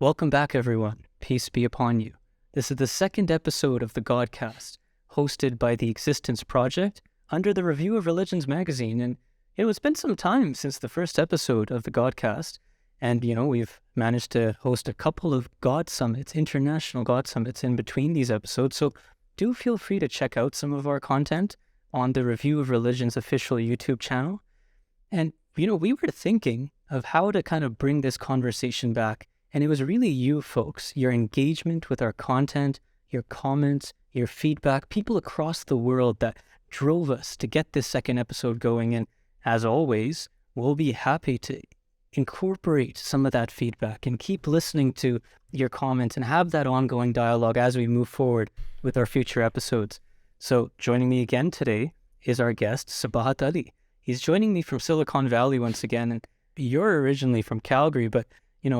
Welcome back, everyone. Peace be upon you. This is the second episode of the Godcast, hosted by the Existence Project under the Review of Religions magazine. And it's been some time since the first episode of the Godcast. And, we've managed to host a couple of God Summits, international God Summits in between these episodes. So do feel free to check out some of our content on the Review of Religion's official YouTube channel. And, we were thinking of how to kind of bring this conversation back. And it was really you folks, your engagement with our content, your comments, your feedback, people across the world that drove us to get this second episode going. And as always, we'll be happy to incorporate some of that feedback and keep listening to your comments and have that ongoing dialogue as we move forward with our future episodes. So joining me again today is our guest, Sabahat Ali. He's joining me from Silicon Valley once again. And you're originally from Calgary, but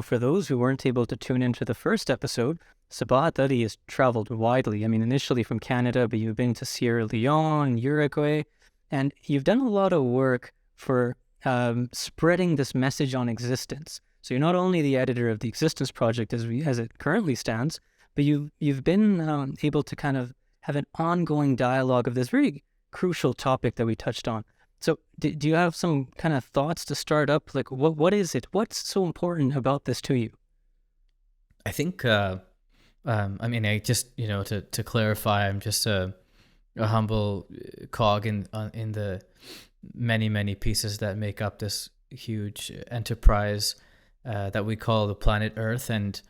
for those who weren't able to tune into the first episode, Sabahat Ali has traveled widely. Initially from Canada, but you've been to Sierra Leone, Uruguay, and you've done a lot of work for spreading this message on existence. So you're not only the editor of the Existence Project as it currently stands, but you've been able to kind of have an ongoing dialogue of this very crucial topic that we touched on. So do you have some kind of thoughts to start up? Like, what is it? What's so important about this to you? I think, I just, to clarify, I'm just a humble cog in the many, many pieces that make up this huge enterprise that we call the planet Earth. And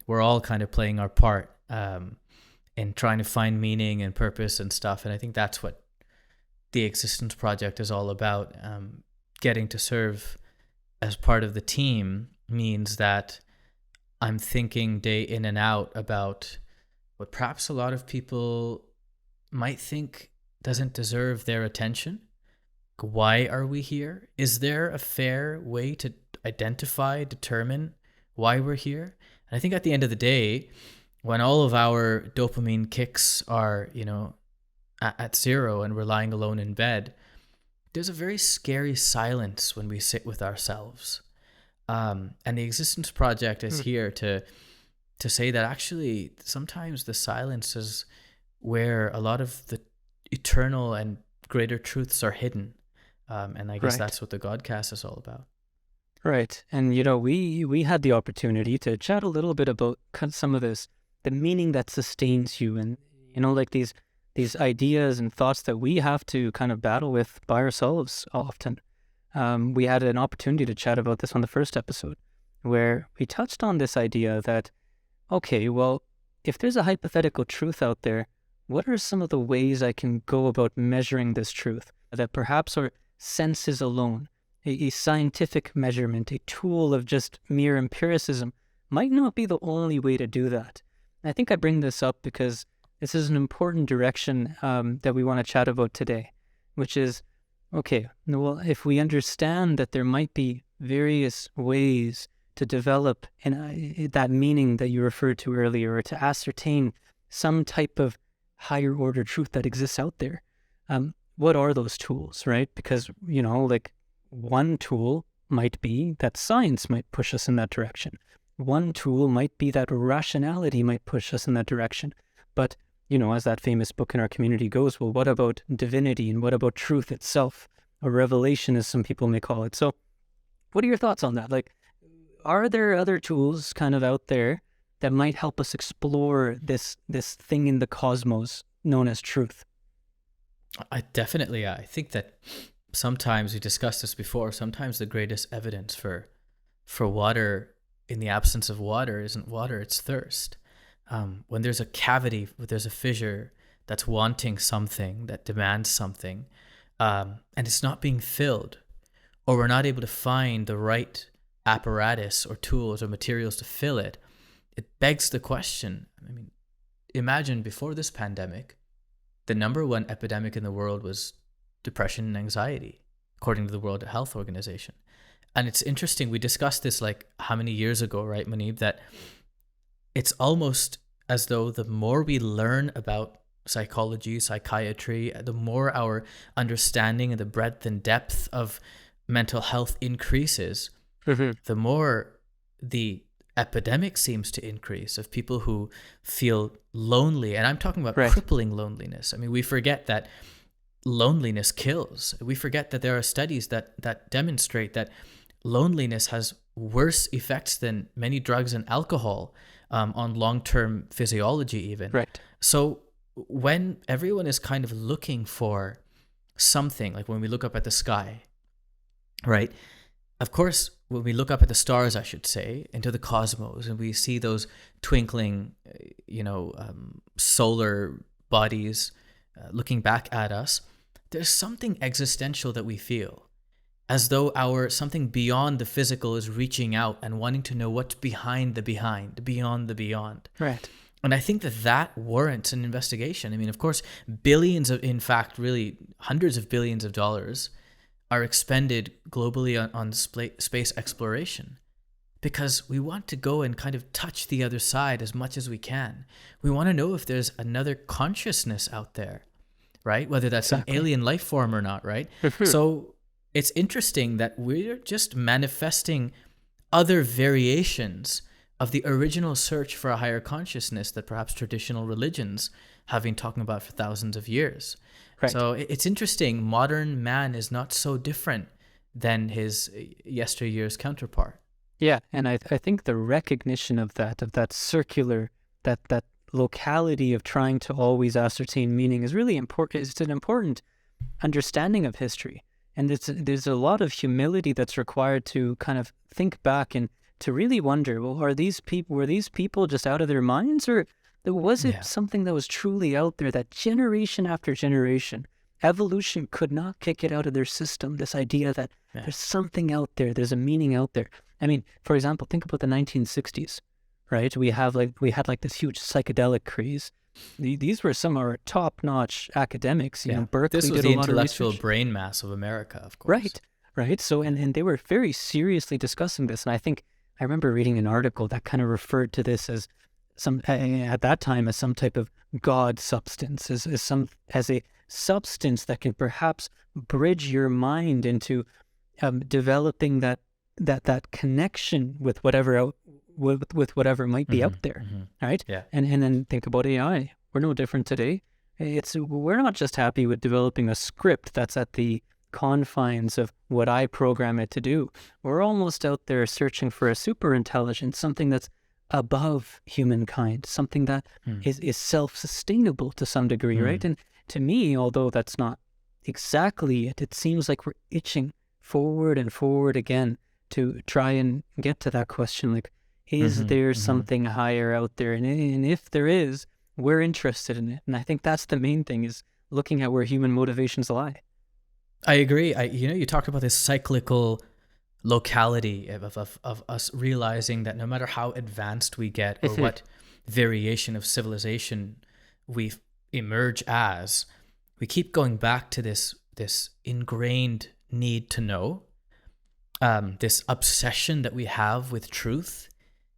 we're all kind of playing our part in trying to find meaning and purpose and stuff. And I think that's what the Existence Project is all about. Getting to serve as part of the team means that I'm thinking day in and out about what perhaps a lot of people might think doesn't deserve their attention. Why are we here? Is there a fair way to identify, determine why we're here? And I think at the end of the day, when all of our dopamine kicks are, at zero and we're lying alone in bed, there's a very scary silence when we sit with ourselves. And the Existence Project is here to say that actually sometimes the silence is where a lot of the eternal and greater truths are hidden. And I guess that's what the Godcast is all about. Right. And, we had the opportunity to chat a little bit about some of this, the meaning that sustains you and, like these ideas and thoughts that we have to kind of battle with by ourselves often. We had an opportunity to chat about this on the first episode, where we touched on this idea that, okay, well, if there's a hypothetical truth out there, what are some of the ways I can go about measuring this truth that perhaps our senses alone, a scientific measurement, a tool of just mere empiricism, might not be the only way to do that. And I think I bring this up because this is an important direction that we want to chat about today, which is, okay, well, if we understand that there might be various ways to develop that meaning that you referred to earlier, or to ascertain some type of higher order truth that exists out there, what are those tools, right? Because, one tool might be that science might push us in that direction. One tool might be that rationality might push us in that direction. But as that famous book in our community goes, well, what about divinity and what about truth itself, or revelation as some people may call it? So what are your thoughts on that? Like, are there other tools kind of out there that might help us explore this thing in the cosmos known as truth? I think that sometimes, we discussed this before, sometimes the greatest evidence for water in the absence of water isn't water, it's thirst. When there's a cavity, there's a fissure that's wanting something, that demands something, and it's not being filled, or we're not able to find the right apparatus or tools or materials to fill it, it begs the question. Imagine before this pandemic, the number one epidemic in the world was depression and anxiety, according to the World Health Organization. And it's interesting, we discussed this like how many years ago, right, Muneeb, that it's almost as though the more we learn about psychology, psychiatry, the more our understanding and the breadth and depth of mental health increases, the more the epidemic seems to increase of people who feel lonely. And I'm talking about Right. crippling loneliness. I mean, we forget that loneliness kills. We forget that there are studies that demonstrate that loneliness has worse effects than many drugs and alcohol on long-term physiology even. Right. So when everyone is kind of looking for something, like when we look up at the sky, right? Of course, when we look up at the stars, I should say, into the cosmos, and we see those twinkling, solar bodies looking back at us, there's something existential that we feel, as though something beyond the physical is reaching out and wanting to know what's behind the behind, beyond the beyond. Right. And I think that warrants an investigation. I mean, of course, billions of, in fact, really hundreds of billions of dollars are expended globally on space exploration, because we want to go and kind of touch the other side as much as we can. We want to know if there's another consciousness out there, right? Whether that's Exactly. an alien life form or not, right? So it's interesting that we're just manifesting other variations of the original search for a higher consciousness that perhaps traditional religions have been talking about for thousands of years. Right. So it's interesting. Modern man is not so different than his yesteryear's counterpart. Yeah, and I think the recognition of that circular, that locality of trying to always ascertain meaning is really important. It's an important understanding of history, and there's a lot of humility that's required to kind of think back and to really wonder, well, were these people just out of their minds, or was it something that was truly out there that generation after generation, evolution could not kick it out of their system, this idea that there's something out there, there's a meaning out there. I mean, for example, think about the 1960s, right? We had this huge psychedelic craze. These were some of our top-notch academics. You know, Berkeley this was did the a lot of intellectual research. brain mass of America, of course. Right. So, and they were very seriously discussing this. And I remember reading an article that kind of referred to this as at that time as some type of God substance, as a substance that can perhaps bridge your mind into developing that connection with whatever with whatever might be out there, right? Yeah. And then think about AI. We're no different today. We're not just happy with developing a script that's at the confines of what I program it to do. We're almost out there searching for a super intelligence, something that's above humankind, something that is self-sustainable to some degree, right? And to me, although that's not exactly it, it seems like we're itching forward and forward again to try and get to that question, like, is there something higher out there? And if there is, we're interested in it. And I think that's the main thing, is looking at where human motivations lie. I agree. You talked about this cyclical locality of us realizing that no matter how advanced we get or what variation of civilization we emerge as, we keep going back to this ingrained need to know, this obsession that we have with truth,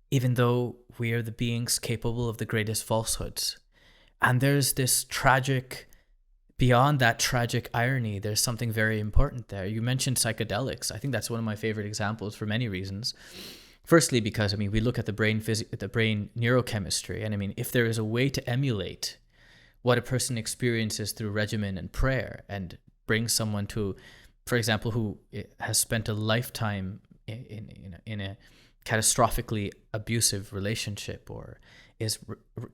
even though we are the beings capable of the greatest falsehoods. And there's this beyond that tragic irony, there's something very important there. You mentioned psychedelics. I think that's one of my favorite examples for many reasons. Firstly, because we look at the brain neurochemistry, and if there is a way to emulate what a person experiences through regimen and prayer, and bring someone to, for example, who has spent a lifetime in a catastrophically abusive relationship, or is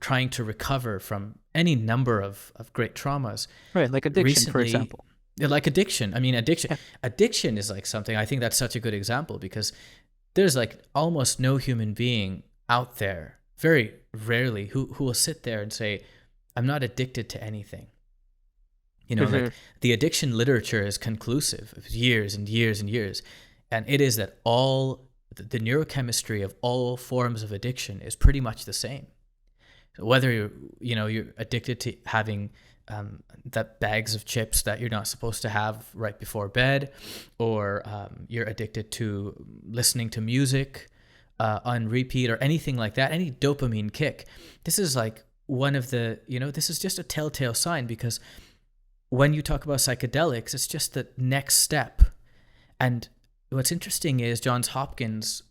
trying to recover from any number of great traumas. Right, like addiction, recently, for example. Like addiction. Addiction is like something, I think that's such a good example, because there's like almost no human being out there, very rarely, who will sit there and say, I'm not addicted to anything. Like the addiction literature is conclusive of years and years and years. And it is that all the neurochemistry of all forms of addiction is pretty much the same. So whether you're addicted to having that bags of chips that you're not supposed to have right before bed, or you're addicted to listening to music on repeat, or anything like that, any dopamine kick, this is like one of the, this is just a telltale sign, because when you talk about psychedelics, it's just the next step. And what's interesting is Johns Hopkins,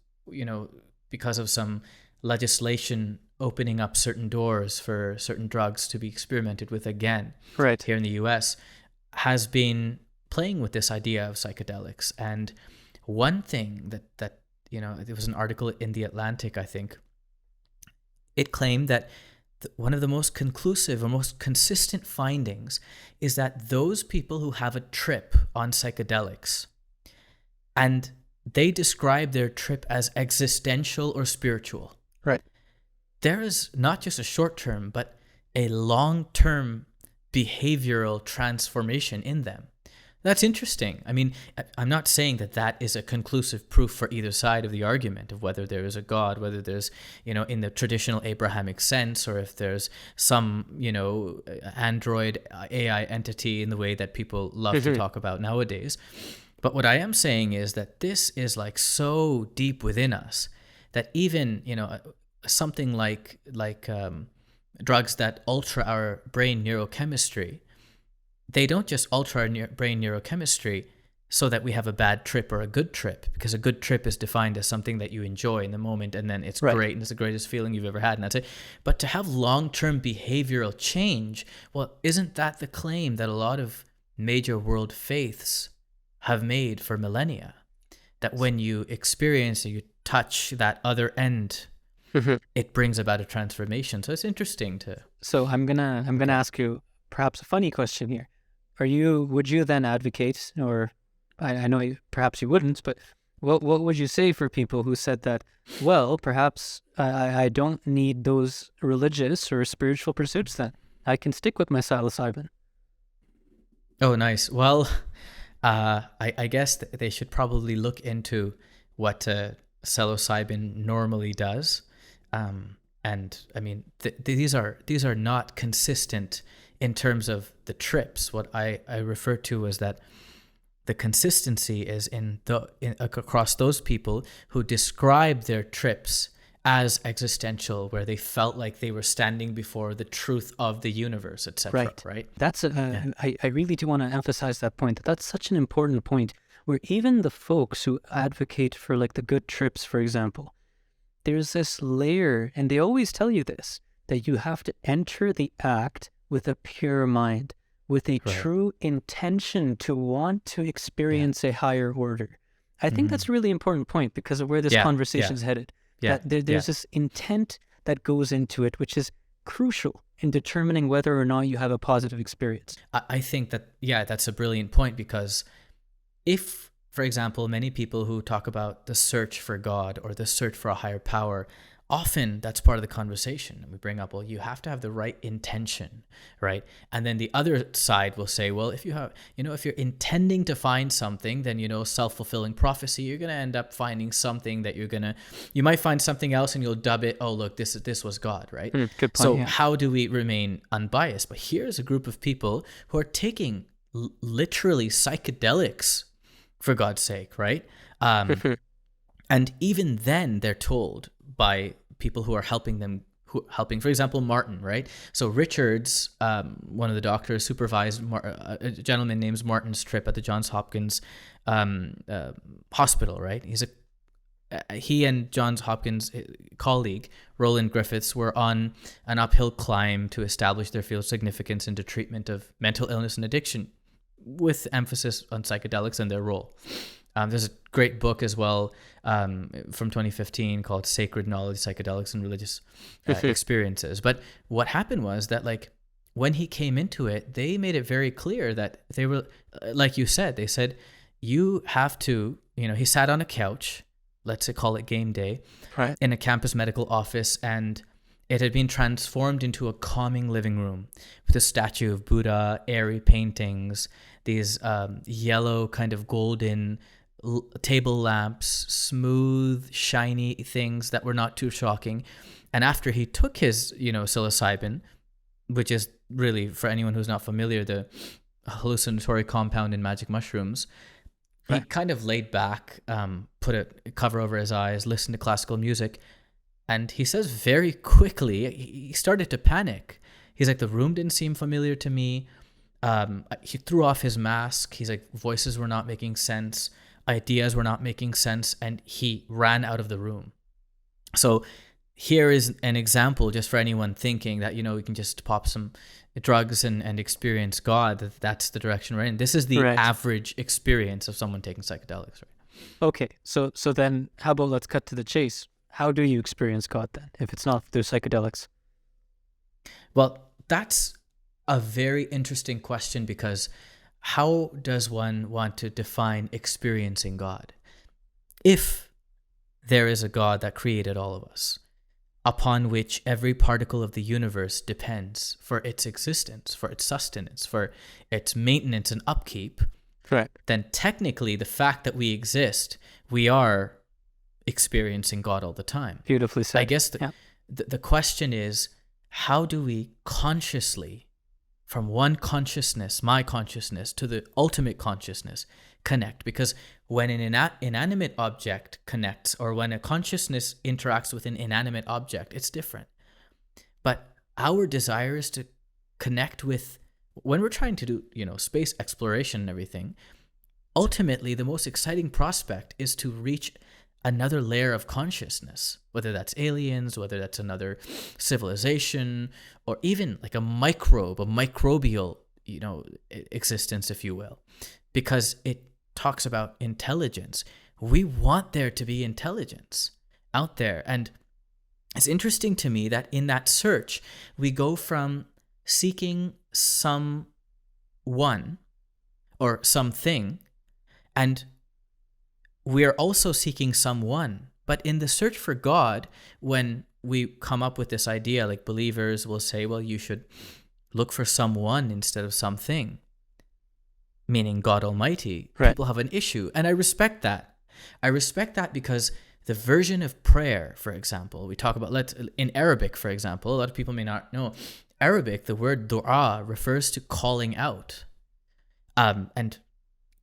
because of some legislation opening up certain doors for certain drugs to be experimented with again Right. here in the US, has been playing with this idea of psychedelics. And one thing that there was an article in The Atlantic, I think, it claimed that one of the most conclusive or most consistent findings is that those people who have a trip on psychedelics, and they describe their trip as existential or spiritual. Right. There is not just a short-term, but a long-term behavioral transformation in them. That's interesting. I mean, I'm not saying that is a conclusive proof for either side of the argument of whether there is a God, whether there's, in the traditional Abrahamic sense, or if there's some, android AI entity in the way that people love to talk about nowadays. But what I am saying is that this is like so deep within us that even, something like drugs that alter our brain neurochemistry, they don't just alter our brain neurochemistry so that we have a bad trip or a good trip, because a good trip is defined as something that you enjoy in the moment and then it's great and it's the greatest feeling you've ever had and that's it. But to have long-term behavioral change, well, isn't that the claim that a lot of major world faiths have made for millennia? That when you experience or you touch that other end, it brings about a transformation. So it's interesting to... So I'm gonna ask you perhaps a funny question here. Would you then advocate, or I know perhaps you wouldn't, but what would you say for people who said that, well, perhaps I don't need those religious or spiritual pursuits then? I can stick with my psilocybin. Oh, nice. Well, I guess they should probably look into what psilocybin normally does. And I mean, these are not consistent in terms of the trips. What I refer to as that the consistency is across those people who describe their trips as existential, where they felt like they were standing before the truth of the universe, etc. Right? That's I really do want to emphasize that point. That's such an important point, where even the folks who advocate for like the good trips, for example, there's this layer, and they always tell you this, that you have to enter the act with a pure mind, with a true intention to want to experience a higher order. I think that's a really important point because of where this conversation is headed. That there's this intent that goes into it, which is crucial in determining whether or not you have a positive experience. I think that, that's a brilliant point, because if, for example, many people who talk about the search for God or the search for a higher power, often that's part of the conversation. We bring up, well, you have to have the right intention, right? And then the other side will say, well, if you have, if you're intending to find something, then, self-fulfilling prophecy, you're going to end up finding something that you might find something else and you'll dub it, oh, look, this was God, right? Good point. So how do we remain unbiased? But here's a group of people who are taking literally psychedelics, for God's sake, right? And even then they're told by people who are helping them, for example, Martin, right? So Richards, one of the doctors, supervised a gentleman named Martin's trip at the Johns Hopkins hospital, right? He and Johns Hopkins colleague, Roland Griffiths, were on an uphill climb to establish their field's significance into treatment of mental illness and addiction, with emphasis on psychedelics and their role. There's a great book as well from 2015 called Sacred Knowledge, Psychedelics and Religious Experiences. But what happened was that, like, when he came into it, they made it very clear that they were, like you said, they said, you have to, he sat on a couch, let's say call it game day, in a campus medical office, and it had been transformed into a calming living room with a statue of Buddha, airy paintings, these yellow kind of golden table lamps, smooth, shiny things that were not too shocking. And after he took his, psilocybin, which is really, for anyone who's not familiar, the hallucinatory compound in magic mushrooms, he kind of laid back, put a cover over his eyes, listened to classical music, and he says very quickly, he started to panic. He's like, the room didn't seem familiar to me. He threw off his mask. He's like, voices were not making sense. Ideas were not making sense. And he ran out of the room. So here is an example just for anyone thinking that, we can just pop some drugs and experience God, that's the direction we're in. This is the Right. average experience of someone taking psychedelics, right? Okay, so then how about let's cut to the chase. How do you experience God then, if it's not through psychedelics? Well, that's a very interesting question, because how does one want to define experiencing God? If there is a God that created all of us, upon which every particle of the universe depends for its existence, for its sustenance, for its maintenance and upkeep, Correct. then technically the fact that we exist, we are experiencing God all the time. Beautifully said. I guess the question is, how do we consciously, from one consciousness, my consciousness, to the ultimate consciousness, connect? Because when an inanimate object connects, or when a consciousness interacts with an inanimate object, it's different. But our desire is to connect with, when we're trying to do, space exploration and everything, ultimately the most exciting prospect is to reach another layer of consciousness, whether that's aliens, whether that's another civilization, or even like a microbe, a microbial, existence, if you will, because it talks about intelligence. We want there to be intelligence out there. And it's interesting to me that in that search, we go from seeking someone or something, and we are also seeking someone. But in the search for God, when we come up with this idea, like believers will say, well, you should look for someone instead of something, meaning God Almighty. Right. People have an issue. And I respect that. I respect that because the version of prayer, for example, we talk about, in Arabic, for example, a lot of people may not know, Arabic, the word dua refers to calling out. And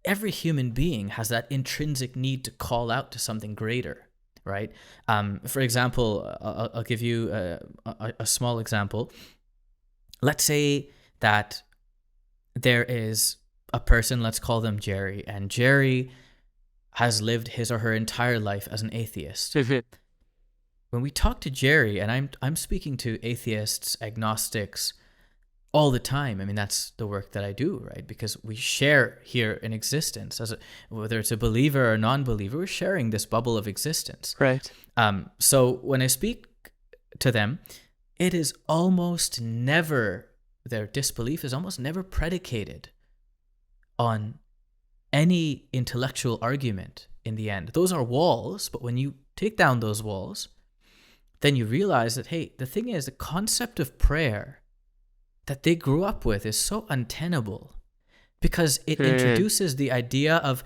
every human being has that intrinsic need to call out to something greater, right? For example, I'll give you a small example. Let's say that there is a person, let's call them Jerry, and Jerry has lived his or her entire life as an atheist. When we talk to Jerry, and I'm speaking to atheists, agnostics, all the time. I mean, that's the work that I do, right? Because we share here in existence, whether it's a believer or non-believer, we're sharing this bubble of existence. Right. So when I speak to them, it is almost never, their disbelief is almost never predicated on any intellectual argument in the end. Those are walls, but when you take down those walls, then you realize that, hey, the thing is, the concept of prayer that they grew up with is so untenable, because it introduces the idea of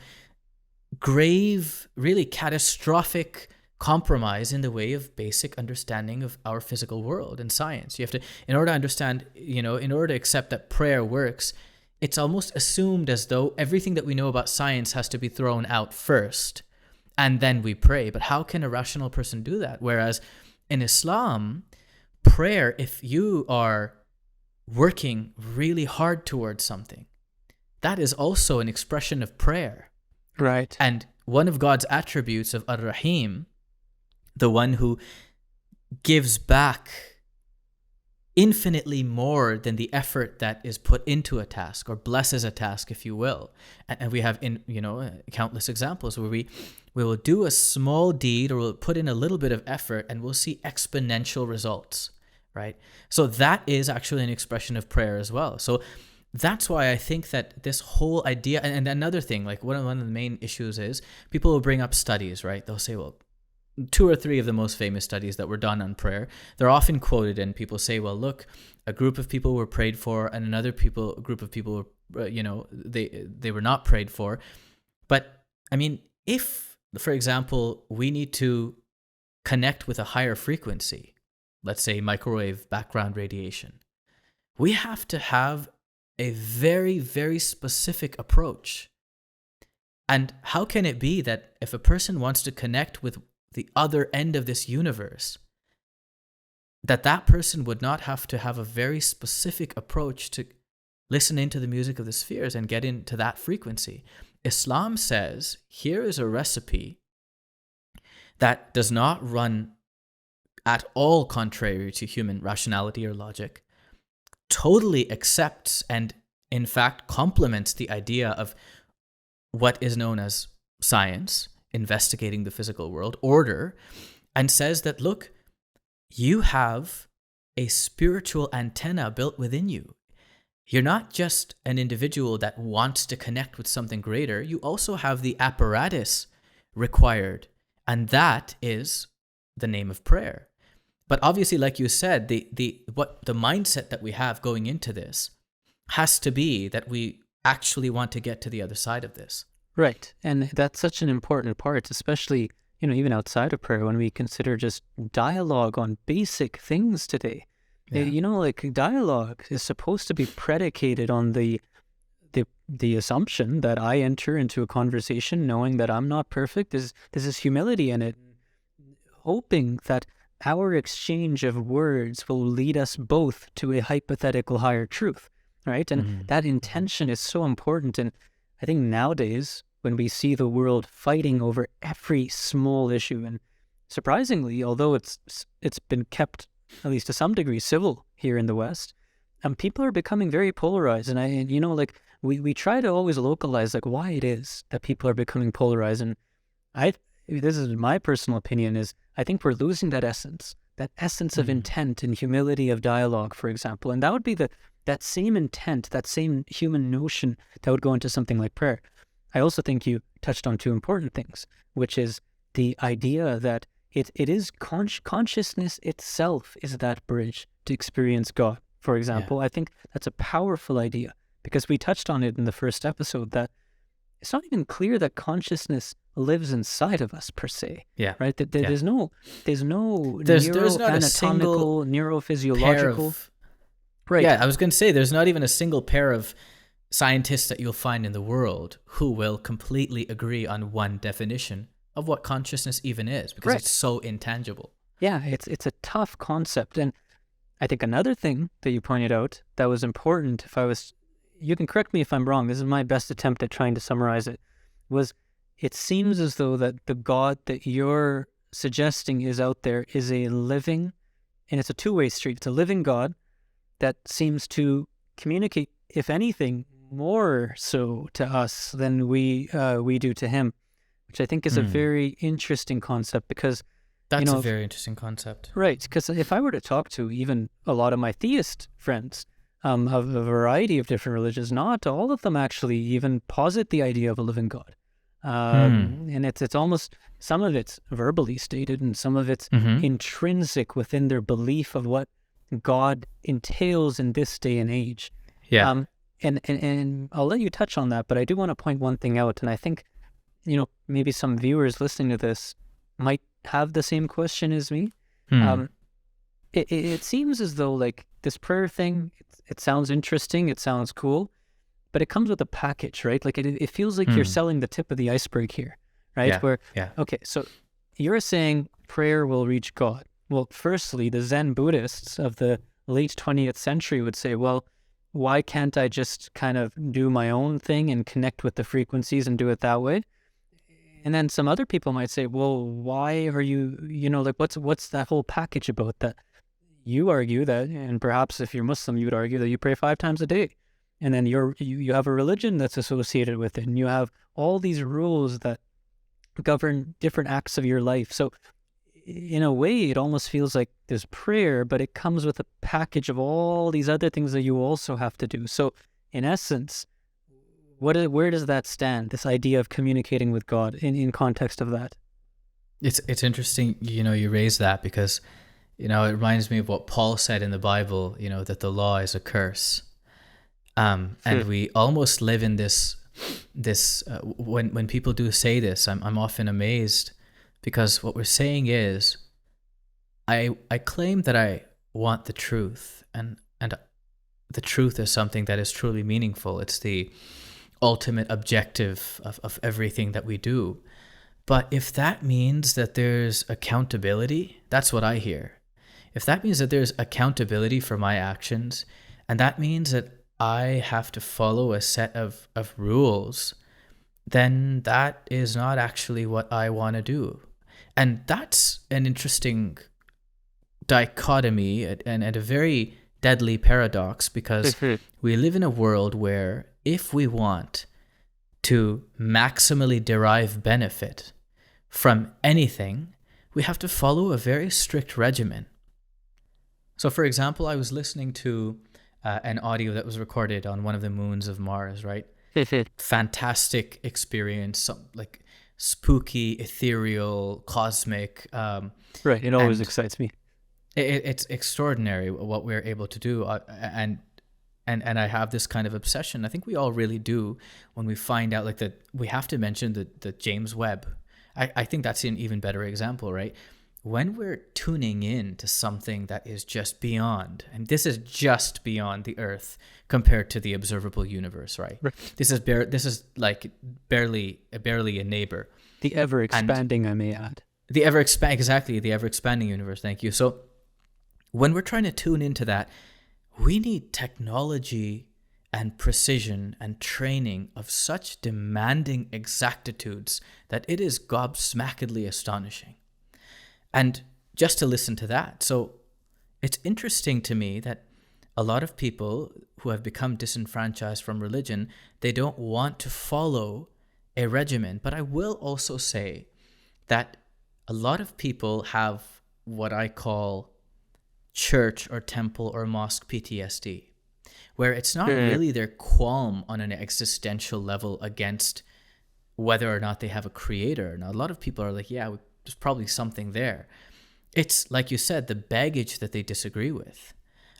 grave, really catastrophic compromise in the way of basic understanding of our physical world and science. You have to, in order to understand, in order to accept that prayer works, it's almost assumed as though everything that we know about science has to be thrown out first, and then we pray. But how can a rational person do that? Whereas in Islam, prayer, if you are working really hard towards something, that is also an expression of prayer. Right. And one of God's attributes of Ar-Rahim, the one who gives back infinitely more than the effort that is put into a task, or blesses a task, if you will. And we have countless examples where we will do a small deed, or we'll put in a little bit of effort, and we'll see exponential results, right? So that is actually an expression of prayer as well. So that's why I think that this whole idea, and another thing, like one of the main issues is people will bring up studies, right? They'll say, well, 2 or 3 of the most famous studies that were done on prayer, they're often quoted, and people say, well, look, a group of people were prayed for, and another group of people were, they were not prayed for. But I mean, if, for example, we need to connect with a higher frequency, let's say microwave background radiation, we have to have a very, very specific approach. And how can it be that if a person wants to connect with the other end of this universe, that person would not have to have a very specific approach to listen into the music of the spheres and get into that frequency? Islam says, here is a recipe that does not run at all contrary to human rationality or logic, totally accepts and in fact complements the idea of what is known as science, investigating the physical world, order, and says that, look, you have a spiritual antenna built within you. You're not just an individual that wants to connect with something greater. You also have the apparatus required, and that is the name of prayer. But obviously, like you said, the mindset that we have going into this has to be that we actually want to get to the other side of this. Right. And that's such an important part, especially, even outside of prayer, when we consider just dialogue on basic things today. Yeah. Like dialogue is supposed to be predicated on the assumption that I enter into a conversation knowing that I'm not perfect. There's this humility in it, hoping that our exchange of words will lead us both to a hypothetical higher truth, right? And that intention is so important. And I think nowadays, when we see the world fighting over every small issue, and surprisingly, although it's been kept, at least to some degree, civil here in the West, people are becoming very polarized. And we try to always localize like why it is that people are becoming polarized. And this is my personal opinion, is I think we're losing that essence of intent and humility of dialogue, for example. And that would be that same intent, that same human notion that would go into something like prayer. I also think you touched on two important things, which is the idea that it is consciousness itself is that bridge to experience God, for example. Yeah. I think that's a powerful idea, because we touched on it in the first episode, that it's not even clear that consciousness lives inside of us per se. Yeah. Right? There's no neuroanatomical, neurophysiological. Right. Yeah, I was going to say, there's not even a single pair of scientists that you'll find in the world who will completely agree on one definition of what consciousness even is, because it's so intangible. Yeah, it's a tough concept. And I think another thing that you pointed out that was important, you can correct me if I'm wrong, this is my best attempt at trying to summarize it, was it seems as though that the God that you're suggesting is out there is a living, and it's a two-way street. It's a living God that seems to communicate, if anything, more so to us than we do to him, which I think is a very interesting concept, because that's a very interesting concept. Right, because if I were to talk to even a lot of my theist friends of a variety of different religions, not all of them actually even posit the idea of a living God. And it's almost, some of it's verbally stated and some of it's intrinsic within their belief of what God entails in this day and age. Yeah. And I'll let you touch on that, but I do want to point one thing out, and I think, maybe some viewers listening to this might have the same question as me. It seems as though like this prayer thing, it sounds interesting, it sounds cool, but it comes with a package, right? Like it feels like you're selling the tip of the iceberg here, right? Okay, so you're saying prayer will reach God. Well, firstly, the Zen Buddhists of the late 20th century would say, well, why can't I just kind of do my own thing and connect with the frequencies and do it that way? And then some other people might say, well, why are you, like what's that whole package about that? You argue that, and perhaps if you're Muslim, you would argue that you pray 5 times a day. And then you have a religion that's associated with it, and you have all these rules that govern different acts of your life. So in a way, it almost feels like there's prayer, but it comes with a package of all these other things that you also have to do. So in essence, where does that stand, this idea of communicating with God in context of that? It's interesting, you raise that, because, it reminds me of what Paul said in the Bible, that the law is a curse. And we almost live in this when people do say this, I'm often amazed, because what we're saying is, I claim that I want the truth, and the truth is something that is truly meaningful. It's the ultimate objective of everything that we do. But if that means that there's accountability, that's what I hear. If that means that there's accountability for my actions, and that means that I have to follow a set of rules, then that is not actually what I want to do. And that's an interesting dichotomy and a very deadly paradox, because we live in a world where if we want to maximally derive benefit from anything, we have to follow a very strict regimen. So, for example, I was listening to an audio that was recorded on one of the moons of Mars, right? Fantastic experience, some, like spooky, ethereal, cosmic. Right. It always excites me. It's extraordinary what we're able to do, and I have this kind of obsession. I think we all really do when we find out, like, that we have to mention the James Webb. I think that's an even better example, right? When we're tuning in to something that is just beyond, and this is just beyond the Earth compared to the observable universe, right? This is like barely a neighbor. The ever expanding, I may add. The ever expanding universe. Thank you. So when we're trying to tune into that, we need technology and precision and training of such demanding exactitudes that it is gobsmackedly astonishing. And just to listen to that, so it's interesting to me that a lot of people who have become disenfranchised from religion, they don't want to follow a regimen. But I will also say that a lot of people have what I call church or temple or mosque PTSD, where it's not really their qualm on an existential level against whether or not they have a creator. Now, a lot of people are like, yeah, there's probably something there. It's, like you said, the baggage that they disagree with.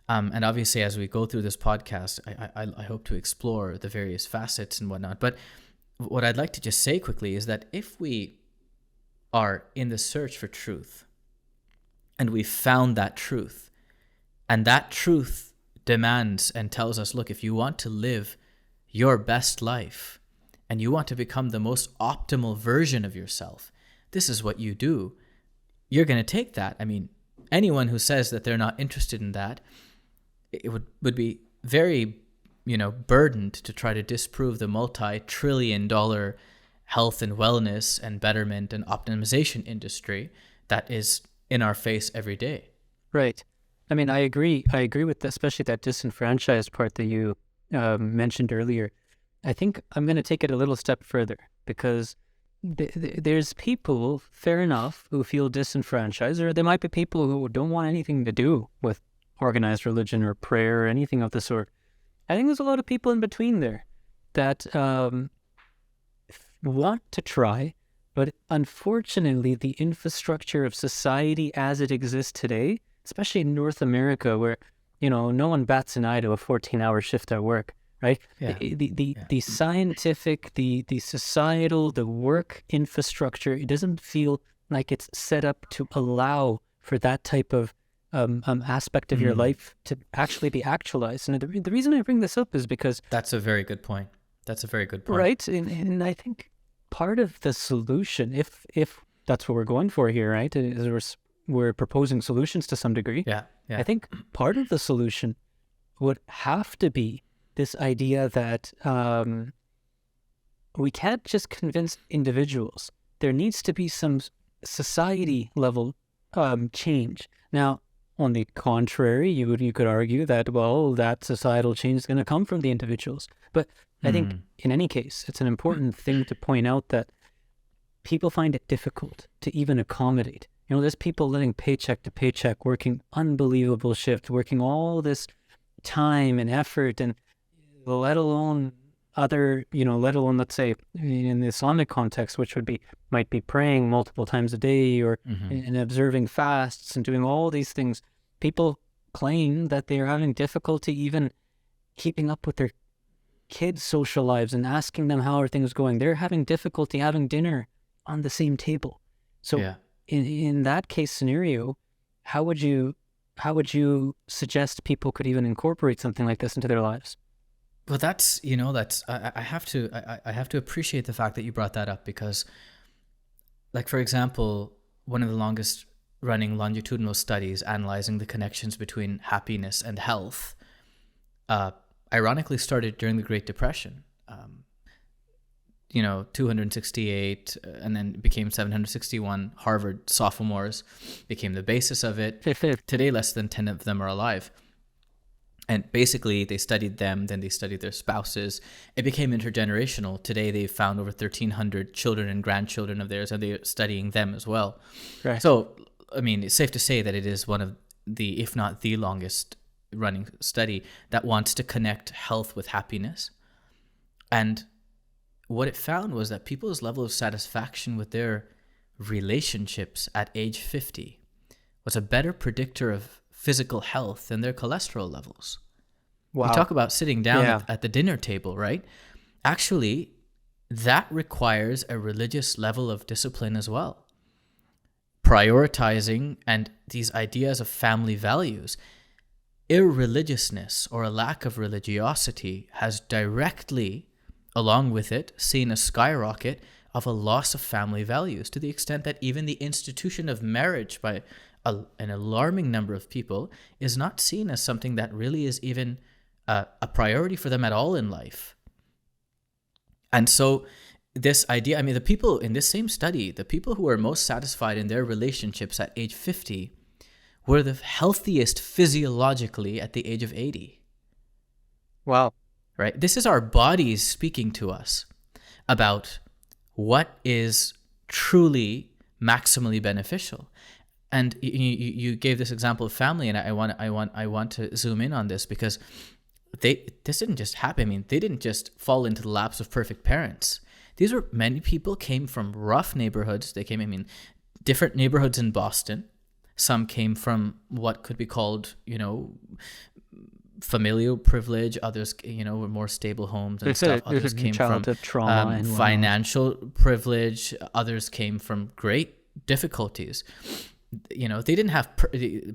And obviously, as we go through this podcast, I hope to explore the various facets and whatnot. But what I'd like to just say quickly is that if we are in the search for truth, and we found that truth, and that truth demands and tells us, look, if you want to live your best life and you want to become the most optimal version of yourself, this is what you do. You're going to take that. I mean, anyone who says that they're not interested in that, it would be very, burdened to try to disprove the multi-trillion-dollar health and wellness and betterment and optimization industry that is in our face every day. Right. I mean, I agree with that, especially that disenfranchised part that you mentioned earlier. I think I'm going to take it a little step further, because there's people, fair enough, who feel disenfranchised, or there might be people who don't want anything to do with organized religion or prayer or anything of the sort. I think there's a lot of people in between there that want to try, but unfortunately the infrastructure of society as it exists today, especially in North America, where, no one bats an eye to a 14-hour shift at work, right? Yeah. The scientific, the societal, the work infrastructure, it doesn't feel like it's set up to allow for that type of aspect of your life to actually be actualized. And the reason I bring this up is because... That's a very good point. Right? And I think part of the solution, if that's what we're going for here, right, is we're proposing solutions to some degree. Yeah. I think part of the solution would have to be this idea that we can't just convince individuals. There needs to be some society level change. Now, on the contrary, you could argue that, well, that societal change is going to come from the individuals. But I think in any case, it's an important thing to point out that people find it difficult to even accommodate. There's people living paycheck to paycheck, working unbelievable shifts, working all this time and effort, and let alone, let's say, in the Islamic context, which might be praying multiple times a day, or and observing fasts and doing all these things. People claim that they're having difficulty even keeping up with their kids' social lives and asking them how are things going. They're having difficulty having dinner on the same table. So in that case scenario, how would you suggest people could even incorporate something like this into their lives? Well, I have to appreciate the fact that you brought that up, because, like, for example, one of the longest running longitudinal studies analyzing the connections between happiness and health, ironically started during the Great Depression. 268, and then became 761 Harvard sophomores, became the basis of it. Today, less than 10 of them are alive. And basically, they studied them, then they studied their spouses. It became intergenerational. Today, they've found over 1,300 children and grandchildren of theirs, and they're studying them as well. Right. So, I mean, it's safe to say that it is one of the, if not the longest running study that wants to connect health with happiness. And what it found was that people's level of satisfaction with their relationships at age 50 was a better predictor of physical health than their cholesterol levels. Wow. You talk about sitting down at the dinner table, right? Actually, that requires a religious level of discipline as well. Prioritizing and these ideas of family values. Irreligiousness or a lack of religiosity has directly, along with it, seen a skyrocket of a loss of family values, to the extent that even the institution of marriage by an alarming number of people is not seen as something that really is even a priority for them at all in life. And so this idea, I mean, the people in this same study, the people who were most satisfied in their relationships at age 50 were the healthiest physiologically at the age of 80. Wow. Right? This is our bodies speaking to us about what is truly maximally beneficial. And you gave this example of family, and I want to zoom in on this, because this didn't just happen. I mean, they didn't just fall into the laps of perfect parents. These were, many people came from rough neighborhoods. They came, different neighborhoods in Boston. Some came from what could be called, familial privilege. Others, were more stable homes and stuff. Others came from trauma and financial privilege. Others came from great difficulties. They didn't have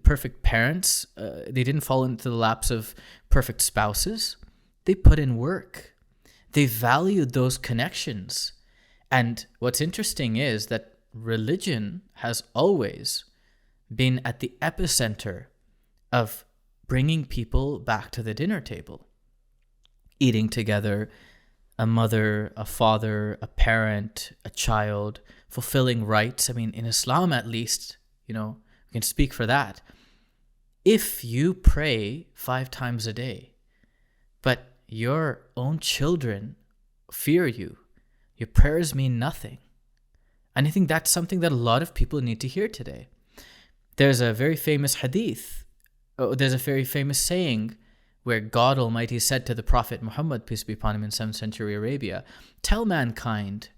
perfect parents. They didn't fall into the laps of perfect spouses. They put in work. They valued those connections. And what's interesting is that religion has always been at the epicenter of bringing people back to the dinner table, eating together, a mother, a father, a parent, a child, fulfilling rights. I mean, in Islam, at least, we can speak for that. If you pray 5 times a day, but your own children fear you, your prayers mean nothing. And I think that's something that a lot of people need to hear today. There's a very famous hadith, there's a very famous saying where God Almighty said to the Prophet Muhammad, peace be upon him, in 7th century Arabia, tell mankind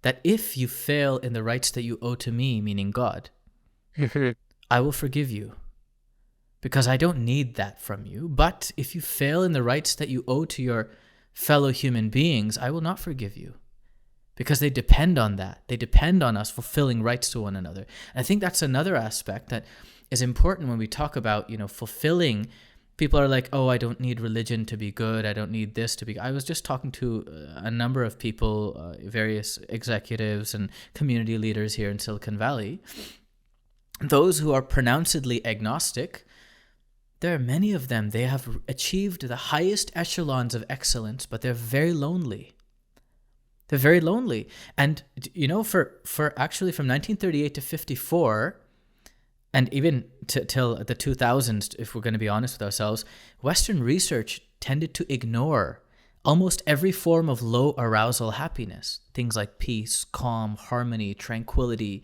that if you fail in the rights that you owe to me, meaning God, I will forgive you, because I don't need that from you. But if you fail in the rights that you owe to your fellow human beings, I will not forgive you, because they depend on that. They depend on us fulfilling rights to one another. And I think that's another aspect that is important when we talk about, fulfilling. People are like, oh, I don't need religion to be good. I don't need this to be. I was just talking to a number of people, various executives and community leaders here in Silicon Valley. Those who are pronouncedly agnostic, there are many of them. They have achieved the highest echelons of excellence, but they're very lonely. They're very lonely. And, for actually from 1938 to 54, and even till the 2000s, if we're going to be honest with ourselves, Western research tended to ignore almost every form of low arousal happiness. Things like peace, calm, harmony, tranquility,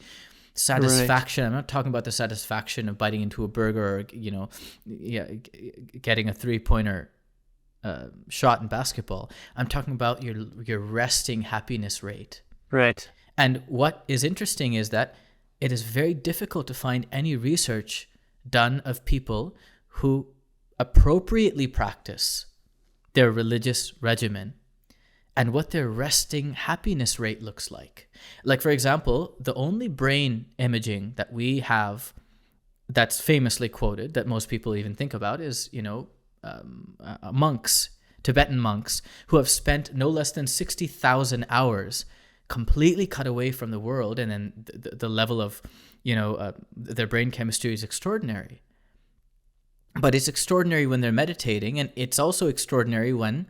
satisfaction. Right. I'm not talking about the satisfaction of biting into a burger or, getting a 3-pointer shot in basketball. I'm talking about your resting happiness rate. Right. And what is interesting is that it is very difficult to find any research done of people who appropriately practice their religious regimen and what their resting happiness rate looks like. Like, for example, the only brain imaging that we have that's famously quoted, that most people even think about, is, monks, Tibetan monks, who have spent no less than 60,000 hours completely cut away from the world, and then the level of, their brain chemistry is extraordinary. But it's extraordinary when they're meditating, and it's also extraordinary when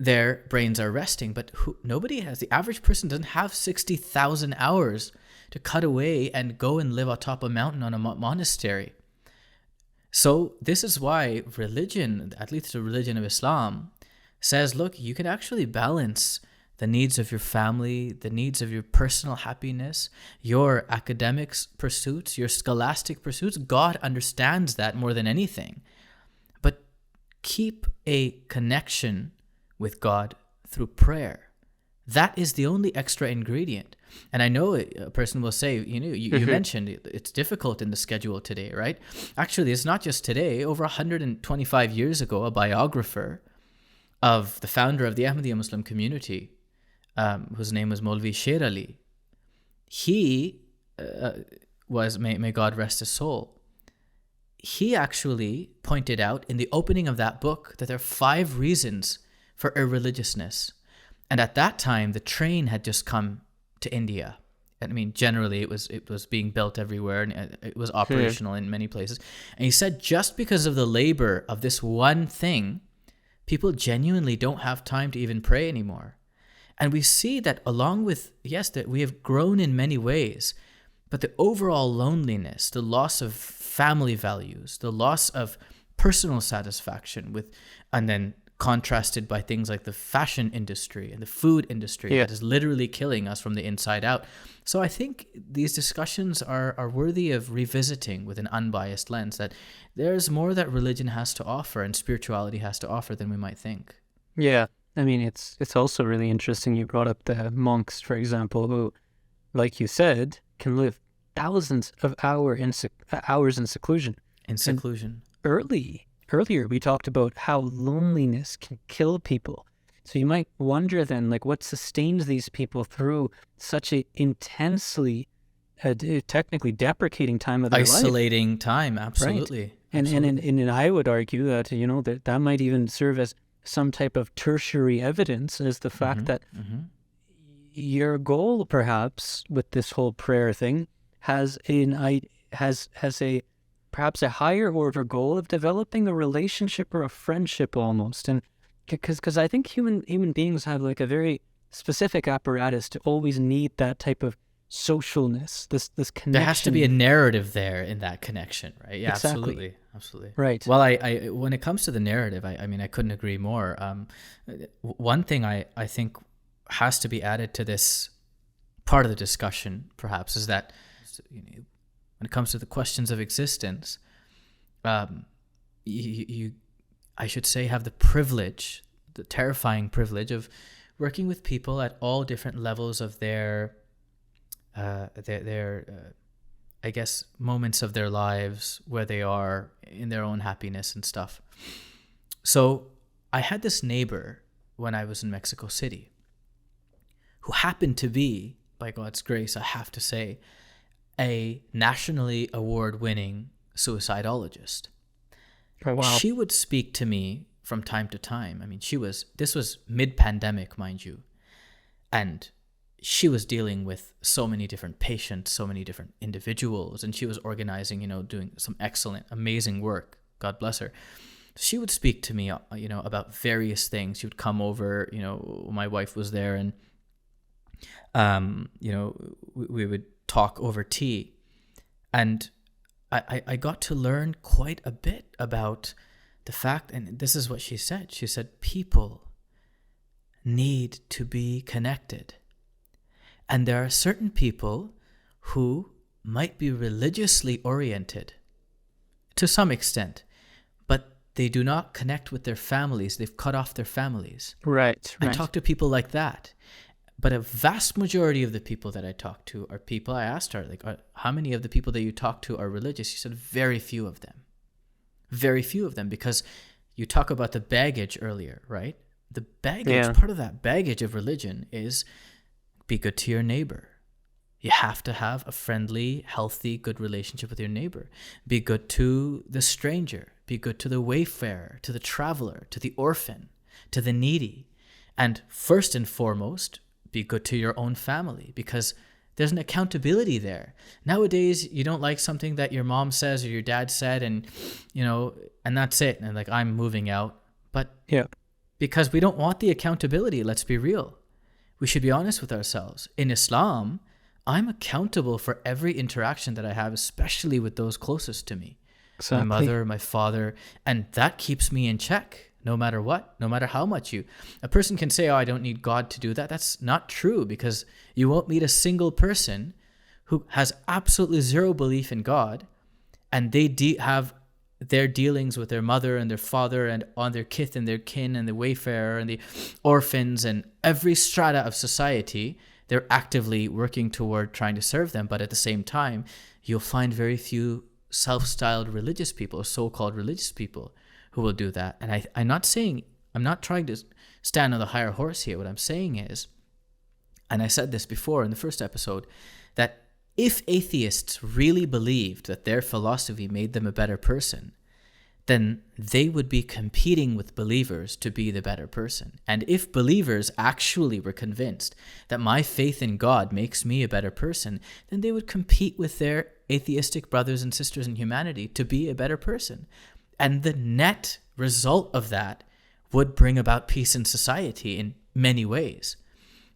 their brains are resting. But the average person doesn't have 60,000 hours to cut away and go and live atop a mountain on a monastery. So this is why religion, at least the religion of Islam, says, look, you can actually balance the needs of your family, the needs of your personal happiness, your academic pursuits, your scholastic pursuits. God understands that more than anything. But keep a connection with God through prayer. That is the only extra ingredient. And I know a person will say, you mentioned it's difficult in the schedule today, right? Actually, it's not just today. Over 125 years ago, a biographer of the founder of the Ahmadiyya Muslim community, whose name was Maulvi Sher Ali, he was, may God rest his soul, he actually pointed out in the opening of that book that there are 5 reasons for irreligiousness. And at that time, the train had just come to India. I mean, generally, it was being built everywhere, and it was operational in many places. And he said, just because of the labor of this one thing, people genuinely don't have time to even pray anymore. And we see that along with, yes, that we have grown in many ways, but the overall loneliness, the loss of family values, the loss of personal satisfaction and then contrasted by things like the fashion industry and the food industry that is literally killing us from the inside out. So I think these discussions are worthy of revisiting with an unbiased lens, that there's more that religion has to offer and spirituality has to offer than we might think. Yeah. I mean, it's also really interesting. You brought up the monks, for example, who, like you said, can live thousands of hours in seclusion. Earlier, we talked about how loneliness can kill people. So you might wonder then, like, what sustains these people through such a intensely, technically deprecating time of their life? Isolating time, absolutely. Right. And I would argue that, that might even serve as some type of tertiary evidence, as the fact that your goal, perhaps, with this whole prayer thing has perhaps a higher order goal of developing a relationship or a friendship almost. And because I think human beings have like a very specific apparatus to always need that type of socialness, this connection. There has to be a narrative there in that connection, right? Yeah, exactly. Absolutely. Right. Well, I when it comes to the narrative, I mean, I couldn't agree more. One thing I think has to be added to this part of the discussion, perhaps, is that when it comes to the questions of existence, you I should say, have the privilege, the terrifying privilege of working with people at all different levels of their I guess, moments of their lives where they are in their own happiness and stuff. So I had this neighbor when I was in Mexico City who happened to be, by God's grace, I have to say, a nationally award-winning suicidologist. Oh, wow. She would speak to me from time to time. I mean, this was mid-pandemic, mind you. And she was dealing with so many different patients, so many different individuals, and she was organizing, doing some excellent, amazing work. God bless her. She would speak to me, about various things. She would come over, my wife was there, and, we would talk over tea. And I got to learn quite a bit about the fact, and this is what she said. She said, people need to be connected. And there are certain people who might be religiously oriented to some extent, but they do not connect with their families. They've cut off their families. Right. I talk to people like that. But a vast majority of the people that I talk to are people, I asked her, like, how many of the people that you talk to are religious? She said, very few of them. Very few of them, because you talk about the baggage earlier, right? The baggage, part of that baggage of religion is be good to your neighbor. You have to have a friendly, healthy, good relationship with your neighbor. Be good to the stranger. Be good to the wayfarer, to the traveler, to the orphan, to the needy. And first and foremost, be good to your own family, because there's an accountability there. Nowadays, you don't like something that your mom says or your dad said, and, and that's it. And like, I'm moving out. But because we don't want the accountability. Let's be real. We should be honest with ourselves. In Islam, I'm accountable for every interaction that I have, especially with those closest to me. Exactly. My mother, my father, and that keeps me in check no matter what, no matter how much a person can say, oh, I don't need God to do that. That's not true, because you won't meet a single person who has absolutely zero belief in God, and they have their dealings with their mother and their father and on their kith and their kin and the wayfarer and the orphans and every strata of society. They're actively working toward trying to serve them. But at the same time, you'll find very few self-styled religious people, so-called religious people, who will do that. And I'm not trying to stand on the higher horse here. What I'm saying is, and I said this before in the first episode, that if atheists really believed that their philosophy made them a better person, then they would be competing with believers to be the better person. And if believers actually were convinced that my faith in God makes me a better person, then they would compete with their atheistic brothers and sisters in humanity to be a better person. And the net result of that would bring about peace in society in many ways.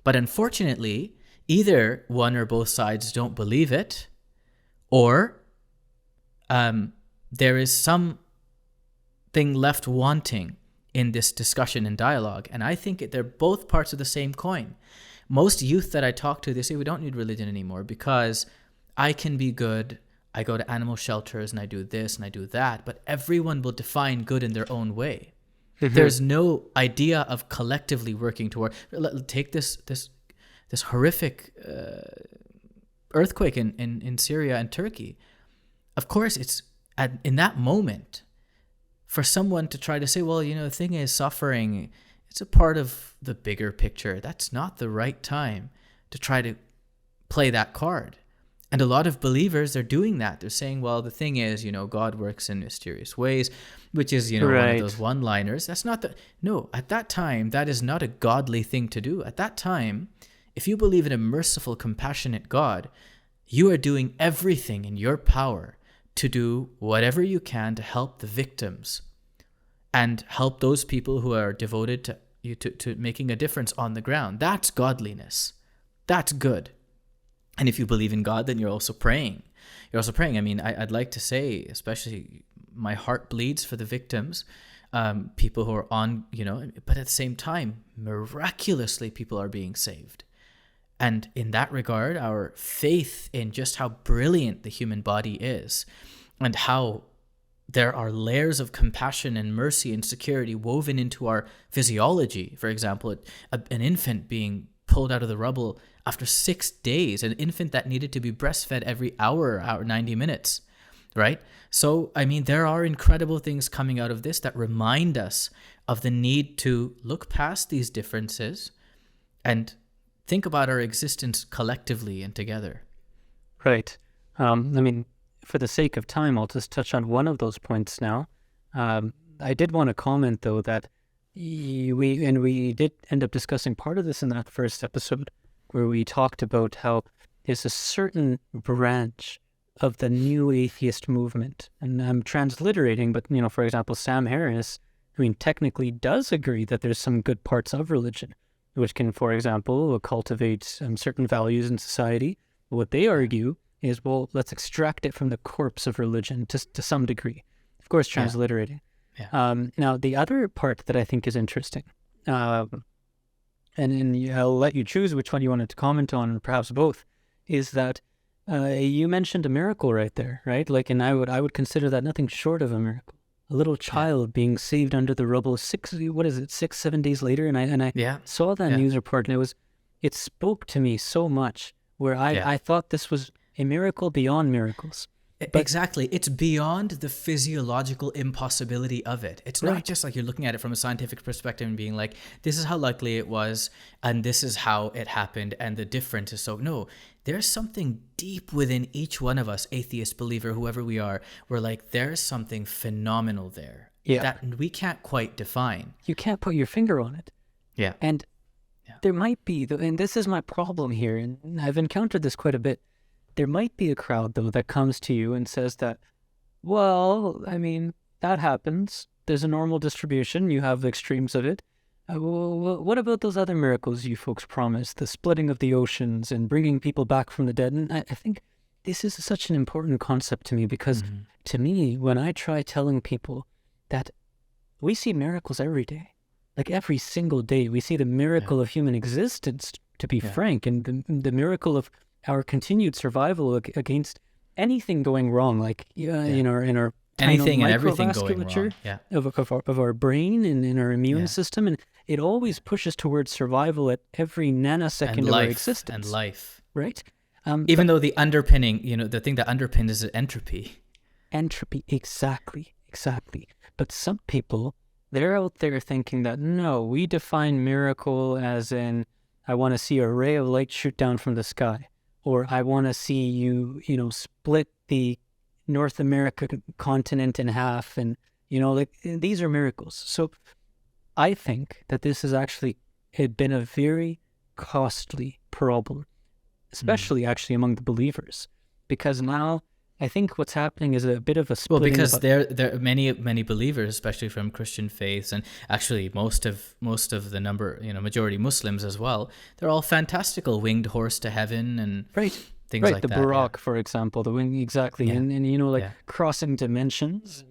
But unfortunately, either one or both sides don't believe it, or there is something left wanting in this discussion and dialogue. And I think they're both parts of the same coin. Most youth that I talk to, they say we don't need religion anymore because I can be good. I go to animal shelters and I do this and I do that. But everyone will define good in their own way. Mm-hmm. There's no idea of collectively working toward. Take this horrific earthquake in Syria and Turkey. Of course, it's in that moment for someone to try to say, well, the thing is, suffering, it's a part of the bigger picture. That's not the right time to try to play that card. And a lot of believers are doing that. They're saying, well, the thing is, God works in mysterious ways, which is, right, one of those one-liners. That's not no, at that time, that is not a godly thing to do. At that time, if you believe in a merciful, compassionate God, you are doing everything in your power to do whatever you can to help the victims and help those people who are devoted to making a difference on the ground. That's godliness. That's good. And if you believe in God, then you're also praying. I mean, I'd like to say, especially my heart bleeds for the victims, people who are on, but at the same time, miraculously, people are being saved. And in that regard, our faith in just how brilliant the human body is and how there are layers of compassion and mercy and security woven into our physiology. For example, an infant being pulled out of the rubble after 6 days, an infant that needed to be breastfed every hour, 90 minutes, right? So, I mean, there are incredible things coming out of this that remind us of the need to look past these differences and think about our existence collectively and together. Right. I mean, for the sake of time, I'll just touch on one of those points now. I did want to comment, though, that we did end up discussing part of this in that first episode, where we talked about how there's a certain branch of the new atheist movement, and I'm transliterating, but, for example, Sam Harris, technically does agree that there's some good parts of religion, which can, for example, cultivate certain values in society. What they argue is, well, let's extract it from the corpse of religion to some degree. Of course, transliterating. Yeah. Now, the other part that I think is interesting, and I'll let you choose which one you wanted to comment on, or perhaps both, is that you mentioned a miracle right there, right? And I would consider that nothing short of a miracle. A little child being saved under the rubble 6-7 days later, and I saw that news report, and it spoke to me so much, where I thought this was a miracle beyond miracles. Exactly. It's beyond the physiological impossibility of it. It's not just like you're looking at it from a scientific perspective and being like, this is how likely it was, and this is how it happened, and the difference is so. No, there's something deep within each one of us, atheist, believer, whoever we are, where there's something phenomenal there that we can't quite define. You can't put your finger on it. Yeah. And there might be, and this is my problem here, and I've encountered this quite a bit. There might be a crowd, though, that comes to you and says that, well, I mean, that happens. There's a normal distribution. You have the extremes of it. What about those other miracles you folks promised? The splitting of the oceans and bringing people back from the dead? And I think this is such an important concept to me because to me, when I try telling people that we see miracles every day, like every single day, we see the miracle of human existence, to be frank, and the miracle of our continued survival against anything going wrong, like in our anything and everything going wrong, of our brain and in our immune system, and it always pushes towards survival at every nanosecond of our existence. And life, right? Even though the underpinning, the thing that underpins is entropy. Entropy, exactly. But some people, they're out there thinking that, no, we define miracle as in, I want to see a ray of light shoot down from the sky, or I want to see you, split the North America continent in half, and these are miracles. So I think that this has actually been a very costly problem, especially actually among the believers, because now I think what's happening is a bit of a splitting. Well, because there are many believers, especially from Christian faiths, and actually most of the number, majority Muslims as well. They're all fantastical winged horse to heaven and things like the that. Buraq, for example, the wing, exactly, and crossing dimensions.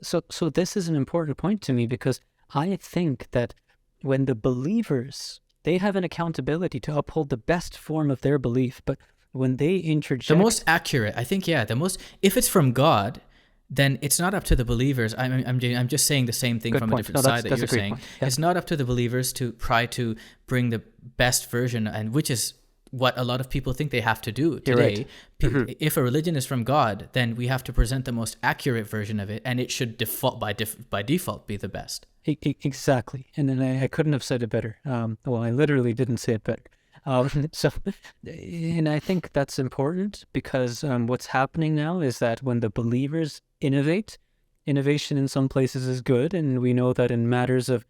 So this is an important point to me because I think that when the believers, they have an accountability to uphold the best form of their belief, but when they interject, the most accurate, I think, if it's from God, then it's not up to the believers. I'm just saying the same thing from a different side that you're saying. It's not up to the believers to try to bring the best version, and which is what a lot of people think they have to do today. If a religion is from God, then we have to present the most accurate version of it, and it should by default be the best. Exactly, and then I couldn't have said it better. Well, I literally didn't say it better. And I think that's important because what's happening now is that when the believers innovation in some places is good, and we know that in matters of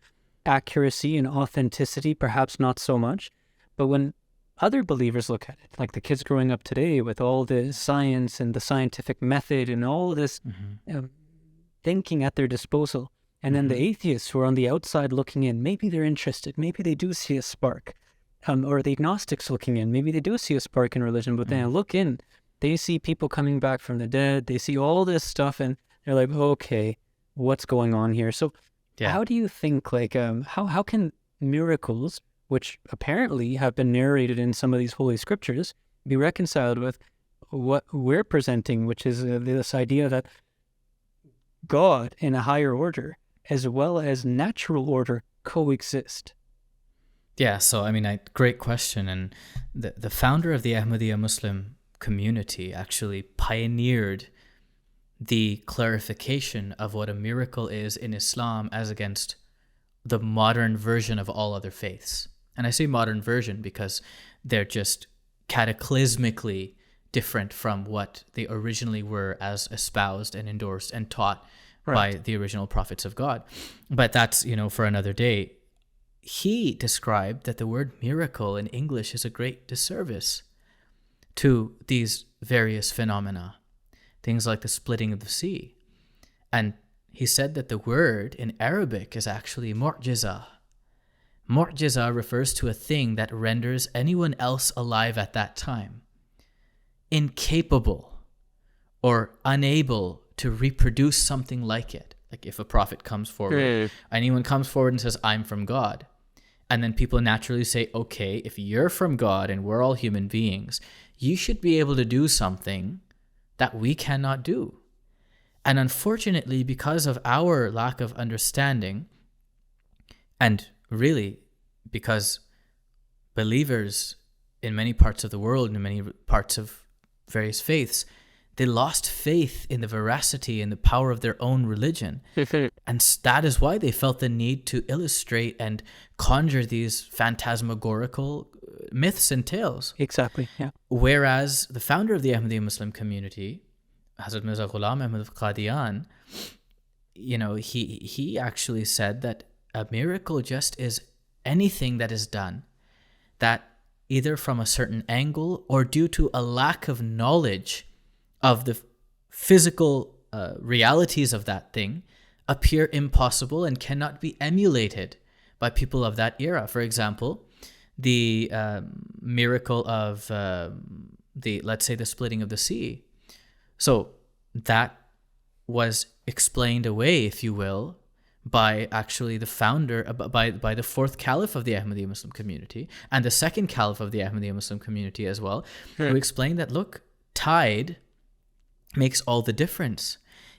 accuracy and authenticity, perhaps not so much. But when other believers look at it, like the kids growing up today with all the science and the scientific method and all this thinking at their disposal, and then the atheists who are on the outside looking in, maybe they're interested, maybe they do see a spark. Or the agnostics looking in, maybe they do see a spark in religion, but then look in, they see people coming back from the dead, they see all this stuff, and they're like, okay, what's going on here? So how do you think, how can miracles, which apparently have been narrated in some of these holy scriptures, be reconciled with what we're presenting, which is this idea that God in a higher order, as well as natural order, coexist? Yeah, so great question. And the founder of the Ahmadiyya Muslim community actually pioneered the clarification of what a miracle is in Islam as against the modern version of all other faiths. And I say modern version because they're just cataclysmically different from what they originally were as espoused and endorsed and taught by the original prophets of God. But that's, for another day. He described that the word miracle in English is a great disservice to these various phenomena, things like the splitting of the sea. And he said that the word in Arabic is actually mu'jiza. Mu'jiza refers to a thing that renders anyone else alive at that time incapable or unable to reproduce something like it. Like if a prophet comes forward, anyone comes forward and says, I'm from God. And then people naturally say, okay, if you're from God and we're all human beings, you should be able to do something that we cannot do. And unfortunately, because of our lack of understanding, and really because believers in many parts of the world, in many parts of various faiths, they lost faith in the veracity and the power of their own religion. And that is why they felt the need to illustrate and conjure these phantasmagorical myths and tales. Exactly, yeah. Whereas the founder of the Ahmadiyya Muslim community, Hazrat Mirza Ghulam Ahmad of Qadian, he actually said that a miracle just is anything that is done that either from a certain angle or due to a lack of knowledge of the physical realities of that thing, appear impossible and cannot be emulated by people of that era. For example, the miracle of let's say the splitting of the sea. So that was explained away, if you will, by actually the founder, by the fourth caliph of the Ahmadiyya Muslim community and the second caliph of the Ahmadiyya Muslim community as well, who explained that, look, tide makes all the difference.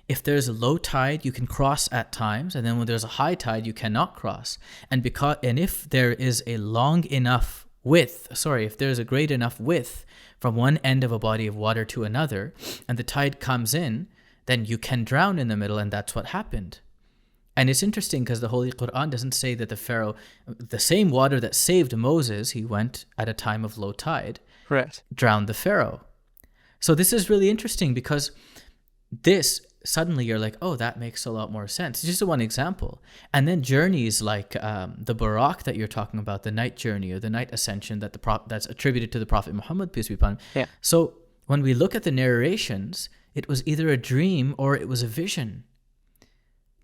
If there's a low tide, you can cross at times, and then when there's a high tide, you cannot cross. And if there is a if there's a great enough width from one end of a body of water to another, and the tide comes in, then you can drown in the middle, and that's what happened. And it's interesting because the Holy Quran doesn't say that the Pharaoh, the same water that saved Moses, he went at a time of low tide, drowned the Pharaoh. So this is really interesting because this, suddenly you're like, oh, that makes a lot more sense. It's just one example. And then journeys like the Buraq that you're talking about, the night journey or the night ascension that's attributed to the Prophet Muhammad, peace be upon him. Yeah. So when we look at the narrations, it was either a dream or it was a vision.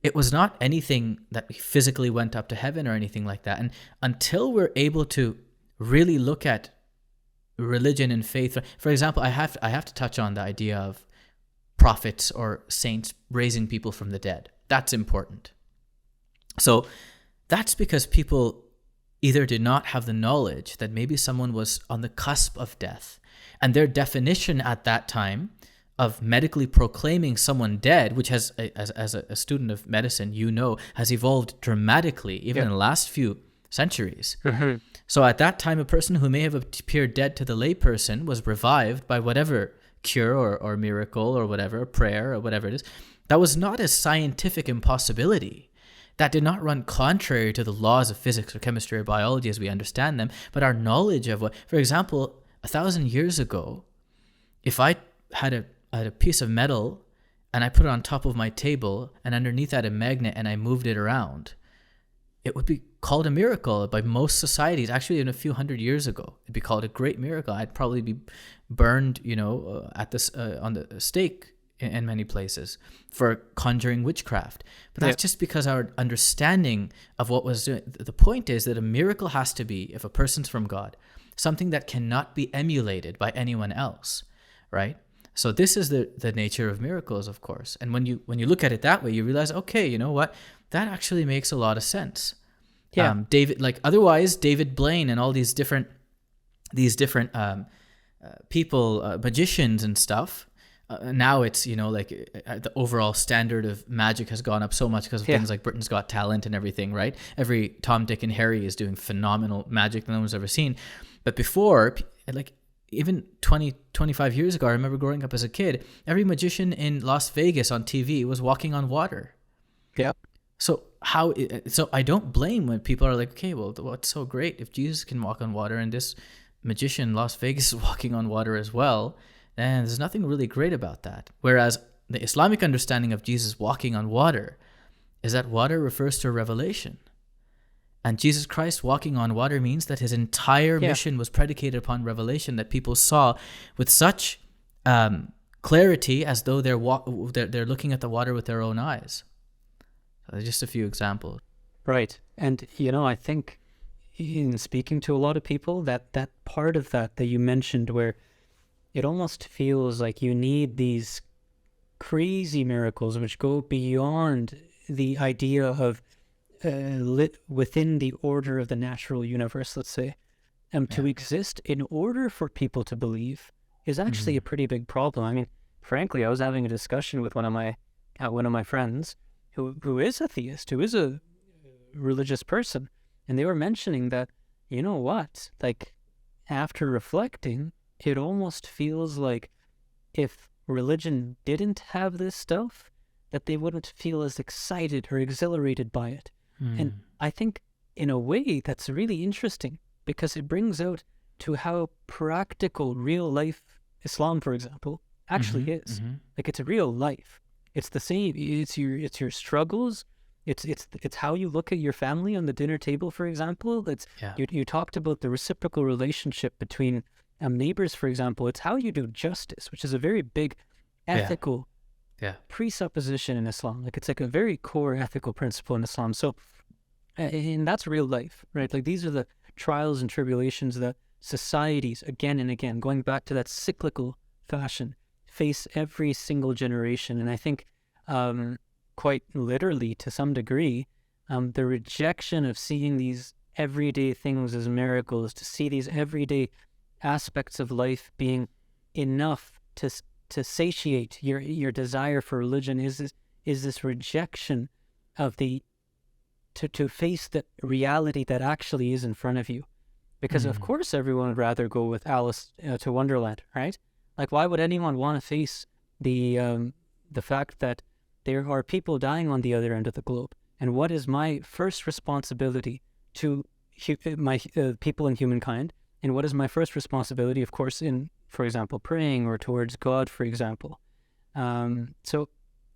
It was not anything that physically went up to heaven or anything like that. And until we're able to really look at religion and faith, for example, I have to touch on the idea of prophets or saints raising people from the dead. That's important. So that's because people either did not have the knowledge that maybe someone was on the cusp of death, and their definition at that time of medically proclaiming someone dead, which has, as a student of medicine, has evolved dramatically, even in the last few centuries. Mm-hmm. So at that time, a person who may have appeared dead to the layperson was revived by whatever cure or miracle or whatever, prayer or whatever it is. That was not a scientific impossibility. That did not run contrary to the laws of physics or chemistry or biology as we understand them, but our knowledge of what, for example, 1,000 years ago, if I had a piece of metal and I put it on top of my table and underneath that a magnet and I moved it around, it would be called a miracle by most societies. Actually, in a few hundred years ago, it'd be called a great miracle. I'd probably be burned, at this on the stake in many places for conjuring witchcraft. But that's just because our understanding of what was doing. The point is that a miracle has to be, if a person's from God, something that cannot be emulated by anyone else, right? So this is the nature of miracles, of course. And when you look at it that way, you realize, okay, you know what? That actually makes a lot of sense. Yeah. David Blaine and all these different people, magicians and stuff. Now it's, the overall standard of magic has gone up so much because of things like Britain's Got Talent and everything, right? Every Tom, Dick, and Harry is doing phenomenal magic that no one's ever seen. But before, even 20, 25 years ago, I remember growing up as a kid, every magician in Las Vegas on TV was walking on water. Yeah. So I don't blame when people are like, okay, well, what's so great if Jesus can walk on water and this magician in Las Vegas is walking on water as well, then there's nothing really great about that. Whereas the Islamic understanding of Jesus walking on water is that water refers to revelation. And Jesus Christ walking on water means that his entire mission was predicated upon revelation that people saw with such clarity as though they're looking at the water with their own eyes. So just a few examples. Right. And, I think in speaking to a lot of people, that part of that you mentioned where it almost feels like you need these crazy miracles which go beyond the idea of within the order of the natural universe, let's say, to exist in order for people to believe is actually a pretty big problem. I mean, frankly, I was having a discussion with one of my friends who is a theist, who is a religious person, and they were mentioning that, after reflecting, it almost feels like if religion didn't have this stuff, that they wouldn't feel as excited or exhilarated by it. And I think in a way that's really interesting because it brings out to how practical real life Islam, for example, actually is. Like, it's a real life. It's the same. It's your struggles. It's how you look at your family on the dinner table, for example. You talked about the reciprocal relationship between neighbors, for example. It's how you do justice, which is a very big ethical presupposition in Islam. Like it's like a very core ethical principle in Islam. So, and that's real life, right? Like these are the trials and tribulations that societies, again and again, going back to that cyclical fashion, face every single generation. And I think quite literally, to some degree, the rejection of seeing these everyday things as miracles, to see these everyday aspects of life being enough to satiate your desire for religion, is this rejection of to face the reality that actually is in front of you. Because of course everyone would rather go with Alice to Wonderland, right? Like why would anyone want to face the fact that there are people dying on the other end of the globe? And what is my first responsibility to my people and humankind? And what is my first responsibility, of course, in, for example, praying or towards God, for example? So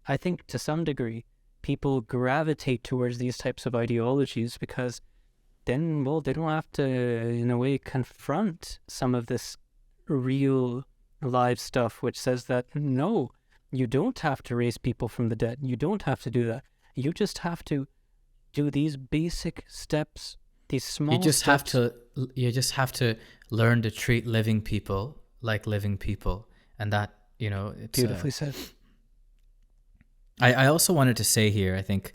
I think to some degree, people gravitate towards these types of ideologies because then, well, they don't have to, in a way, confront some of this real live stuff, which says that, no, you don't have to raise people from the dead. You don't have to do that. You just have to do these basic steps, these small steps. You just have to learn to treat living people like living people. And that, it's Beautifully said. I also wanted to say here, I think,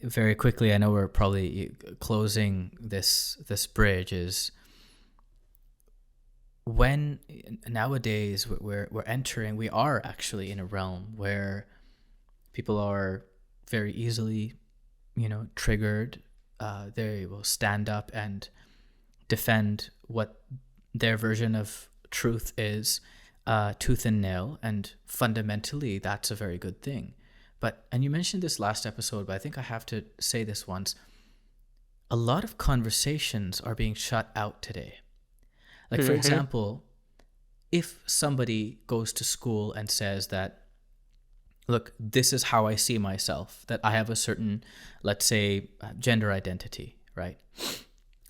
very quickly, I know we're probably closing this bridge, is when nowadays we are actually in a realm where people are very easily, triggered. They will stand up and defend what their version of truth is, tooth and nail, and fundamentally that's a very good thing. And you mentioned this last episode, but I think I have to say this once. A lot of conversations are being shut out today. Like, for example, if somebody goes to school and says that, look, this is how I see myself, that I have a certain, let's say, gender identity, right?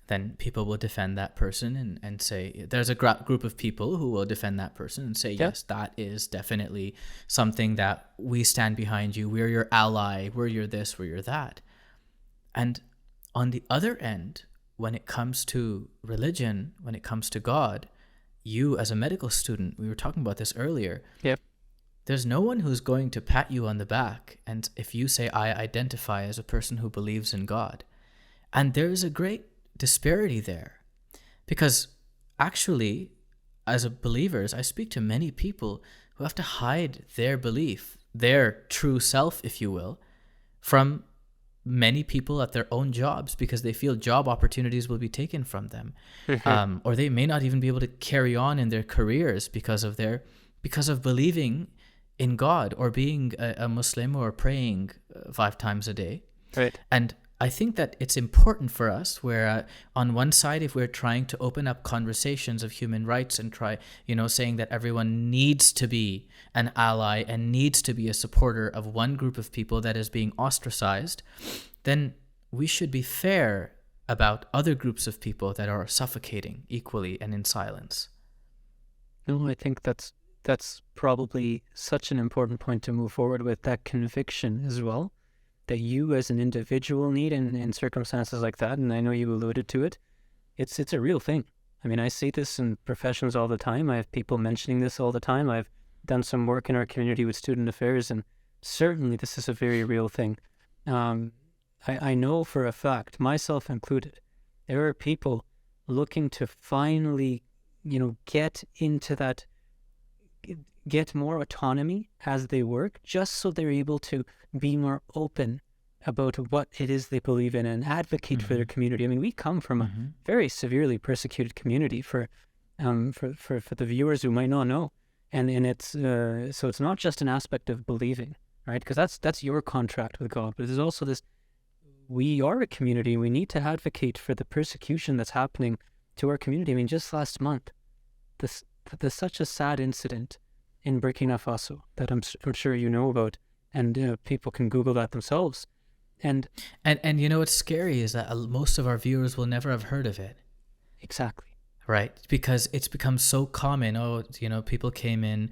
Then people will defend that person and say, there's a group of people who will defend that person and say, yes, that is definitely something that we stand behind you. We're your ally. We're your this, we're your that. And on the other end, when it comes to religion, when it comes to God, you as a medical student, we were talking about this earlier. Yep. There's no one who's going to pat you on the back. And if you say, I identify as a person who believes in God. And there is a great disparity there, because actually, as a believers, I speak to many people who have to hide their belief, their true self, if you will, from many people at their own jobs, because they feel job opportunities will be taken from them, or they may not even be able to carry on in their careers because of believing in God or being a Muslim or praying 5 times a day. Right. And I think that it's important for us where on one side, if we're trying to open up conversations of human rights and try, saying that everyone needs to be an ally and needs to be a supporter of one group of people that is being ostracized, then we should be fair about other groups of people that are suffocating equally and in silence. No, I think that's probably such an important point to move forward with, that conviction as well, that you as an individual need in circumstances like that. And I know you alluded to it. It's a real thing. I mean, I see this in professions all the time. I have people mentioning this all the time. I've done some work in our community with student affairs, and certainly this is a very real thing. I know for a fact, myself included, there are people looking to finally, get into that, get more autonomy as they work, just so they're able to be more open about what it is they believe in and advocate for their community. I mean, we come from a very severely persecuted community, for the viewers who might not know, and it's so it's not just an aspect of believing, right? Because that's your contract with God, but there's also this: we are a community. We need to advocate for the persecution that's happening to our community. I mean, just last month, there's such a sad incident in Burkina Faso that I'm sure you know about, and people can Google that themselves. And what's scary is that most of our viewers will never have heard of it. Exactly. Right? Because it's become so common. People came in,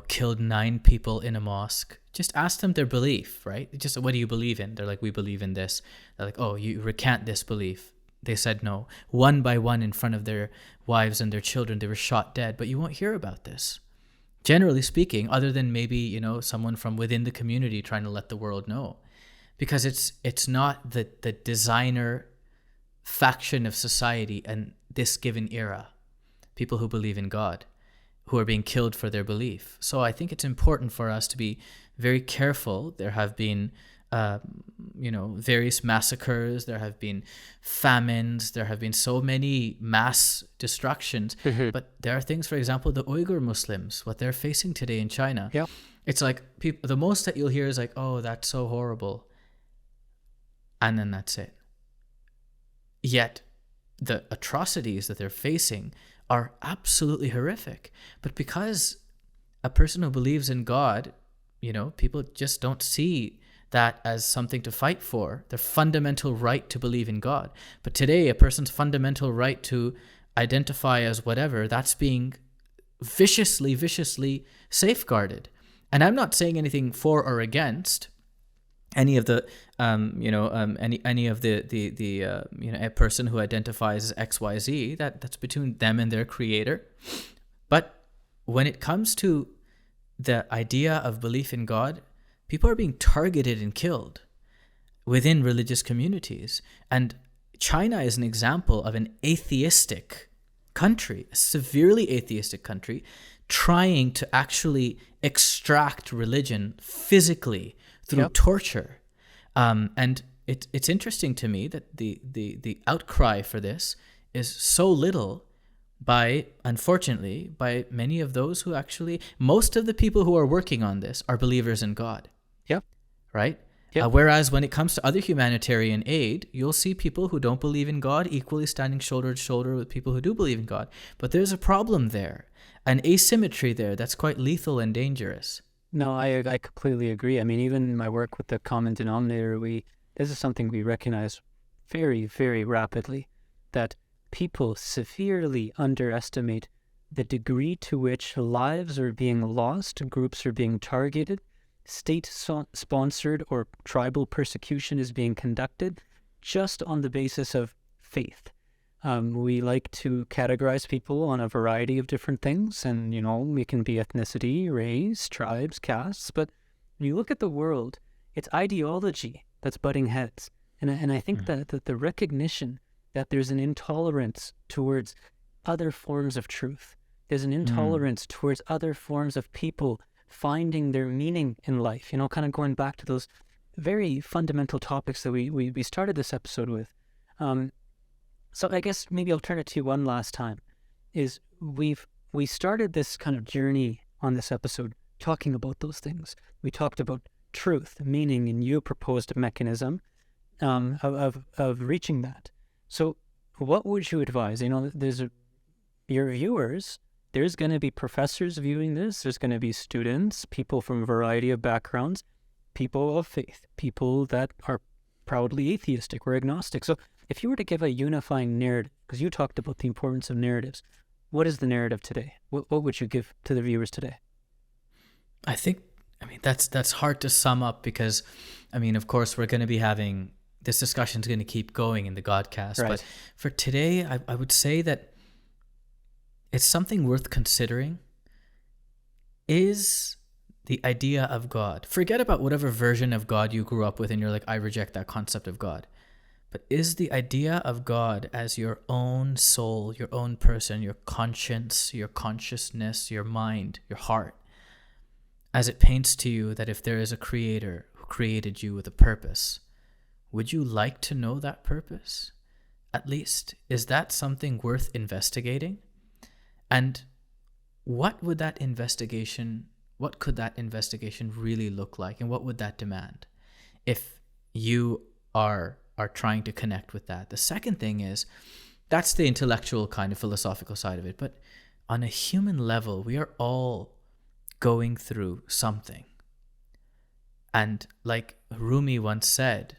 killed 9 people in a mosque. Just ask them their belief, right? Just, what do you believe in? They're like, we believe in this. They're like, oh, you recant this belief. They said no. One by one, in front of their wives and their children, they were shot dead. But you won't hear about this. Generally speaking, other than maybe, someone from within the community trying to let the world know. Because it's not the designer faction of society and this given era, people who believe in God, who are being killed for their belief. So I think it's important for us to be very careful. There have been, various massacres. There have been famines. There have been so many mass destructions. Mm-hmm. But there are things, for example, the Uyghur Muslims, what they're facing today in China. Yeah. It's like the most that you'll hear is like, oh, that's so horrible. And then that's it. Yet the atrocities that they're facing are absolutely horrific. But because a person who believes in God, people just don't see that as something to fight for, their fundamental right to believe in God. But today, a person's fundamental right to identify as whatever, that's being viciously safeguarded. And I'm not saying anything for or against any of the any of the a person who identifies as XYZ, that's between them and their creator. But when it comes to the idea of belief in God, people are being targeted and killed within religious communities. And China is an example of an atheistic country, a severely atheistic country, trying to actually extract religion physically through torture. And it's interesting to me that the outcry for this is so little unfortunately, by many of those who actually, most of the people who are working on this are believers in God. Yep. Right? Yep. Whereas when it comes to other humanitarian aid, you'll see people who don't believe in God equally standing shoulder to shoulder with people who do believe in God. But there's a problem there, an asymmetry there that's quite lethal and dangerous. No, I completely agree. I mean, even in my work with the common denominator, this is something we recognize very, very rapidly, that people severely underestimate the degree to which lives are being lost, groups are being targeted, state-sponsored or tribal persecution is being conducted just on the basis of faith. We like to categorize people on a variety of different things, and, it can be ethnicity, race, tribes, castes, but when you look at the world, it's ideology that's butting heads. And I think that the recognition that there's an intolerance towards other forms of truth, there's an intolerance towards other forms of people finding their meaning in life, kind of going back to those very fundamental topics that we started this episode with. So I guess maybe I'll turn it to you one last time, is we started this kind of journey on this episode talking about those things. We talked about truth, meaning, and you proposed a mechanism of reaching that. So what would you advise? There's your viewers, there's going to be professors viewing this, there's going to be students, people from a variety of backgrounds, people of faith, people that are proudly atheistic or agnostic. So if you were to give a unifying narrative, because you talked about the importance of narratives, what is the narrative today? What would you give to the viewers today? I mean, that's hard to sum up because, of course, we're going to be having, this discussion is going to keep going in the Godcast. Right. But for today, I would say that it's something worth considering is the idea of God. Forget about whatever version of God you grew up with and you're like, I reject that concept of God. But is the idea of God as your own soul, your own person, your conscience, your consciousness, your mind, your heart, as it paints to you that if there is a creator who created you with a purpose, would you like to know that purpose? At least, is that something worth investigating? And what could that investigation really look like? And what would that demand if you are trying to connect with that? The second thing is, that's the intellectual kind of philosophical side of it. But on a human level, we are all going through something. And like Rumi once said,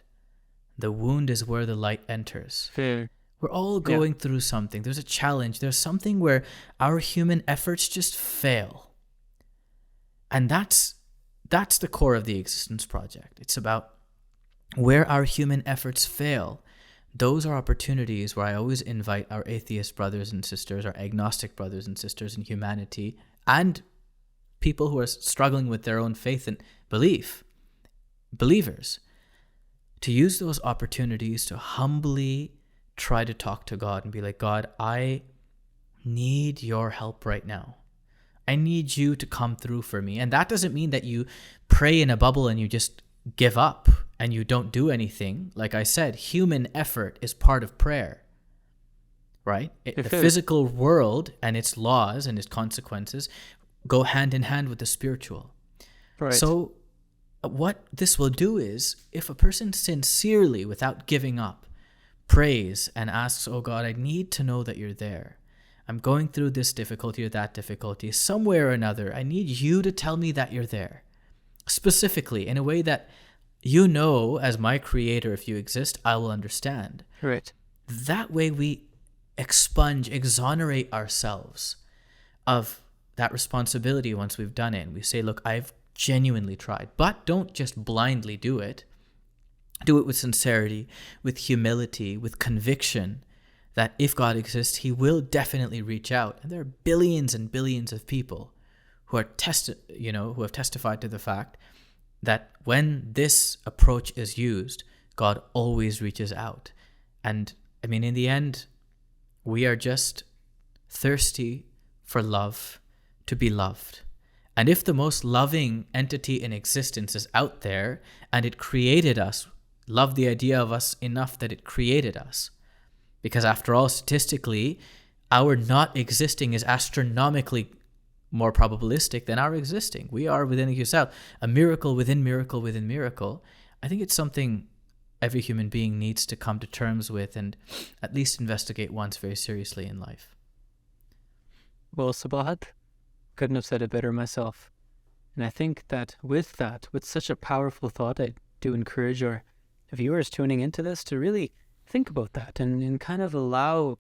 the wound is where the light enters. Fair. We're all going through something. There's a challenge. There's something where our human efforts just fail. And that's the core of the Existence Project. It's about where our human efforts fail. Those are opportunities where I always invite our atheist brothers and sisters, our agnostic brothers and sisters in humanity, and people who are struggling with their own faith and believers, to use those opportunities to humbly try to talk to God and be like, God, I need your help right now. I need you to come through for me. And that doesn't mean that you pray in a bubble and you just give up and you don't do anything. Like I said, human effort is part of prayer, right? The physical world and its laws and its consequences go hand in hand with the spiritual. Right. So what this will do is, if a person sincerely, without giving up, prays and asks, oh God, I need to know that you're there. I'm going through this difficulty or that difficulty, somewhere or another. I need you to tell me that you're there. Specifically, in a way that you know, as my creator, if you exist, I will understand. Right. That way we exonerate ourselves of that responsibility once we've done it. And we say, look, I've genuinely tried. But don't just blindly do it. Do it with sincerity, with humility, with conviction that if God exists, he will definitely reach out. And there are billions and billions of people who are who have testified to the fact that when this approach is used, God always reaches out. And I mean, in the end, we are just thirsty for love, to be loved. And if the most loving entity in existence is out there and it created us, love the idea of us enough that it created us, because after all, statistically, our not existing is astronomically more probabilistic than our existing. We are, within yourself, a miracle within miracle within miracle. I think it's something every human being needs to come to terms with and at least investigate once very seriously in life. Well, Sabahat, couldn't have said it better myself. And I think that with such a powerful thought, I do encourage our viewers tuning into this to really think about that and kind of allow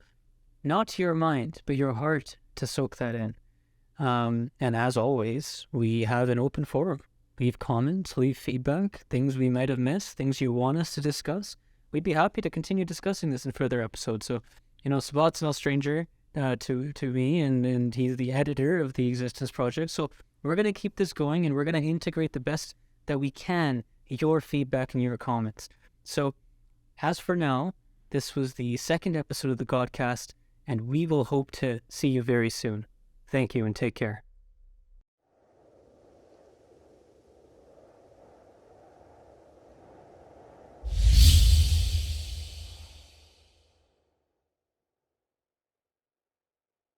not your mind, but your heart to soak that in. And as always, we have an open forum. Leave comments, leave feedback, things we might have missed, things you want us to discuss. We'd be happy to continue discussing this in further episodes. So, Sabat's no stranger to me, and he's the editor of the Existence Project. So we're going to keep this going, and we're going to integrate the best that we can, your feedback and your comments. So as for now, this was the second episode of the Godcast, and we will hope to see you very soon. Thank you and take care.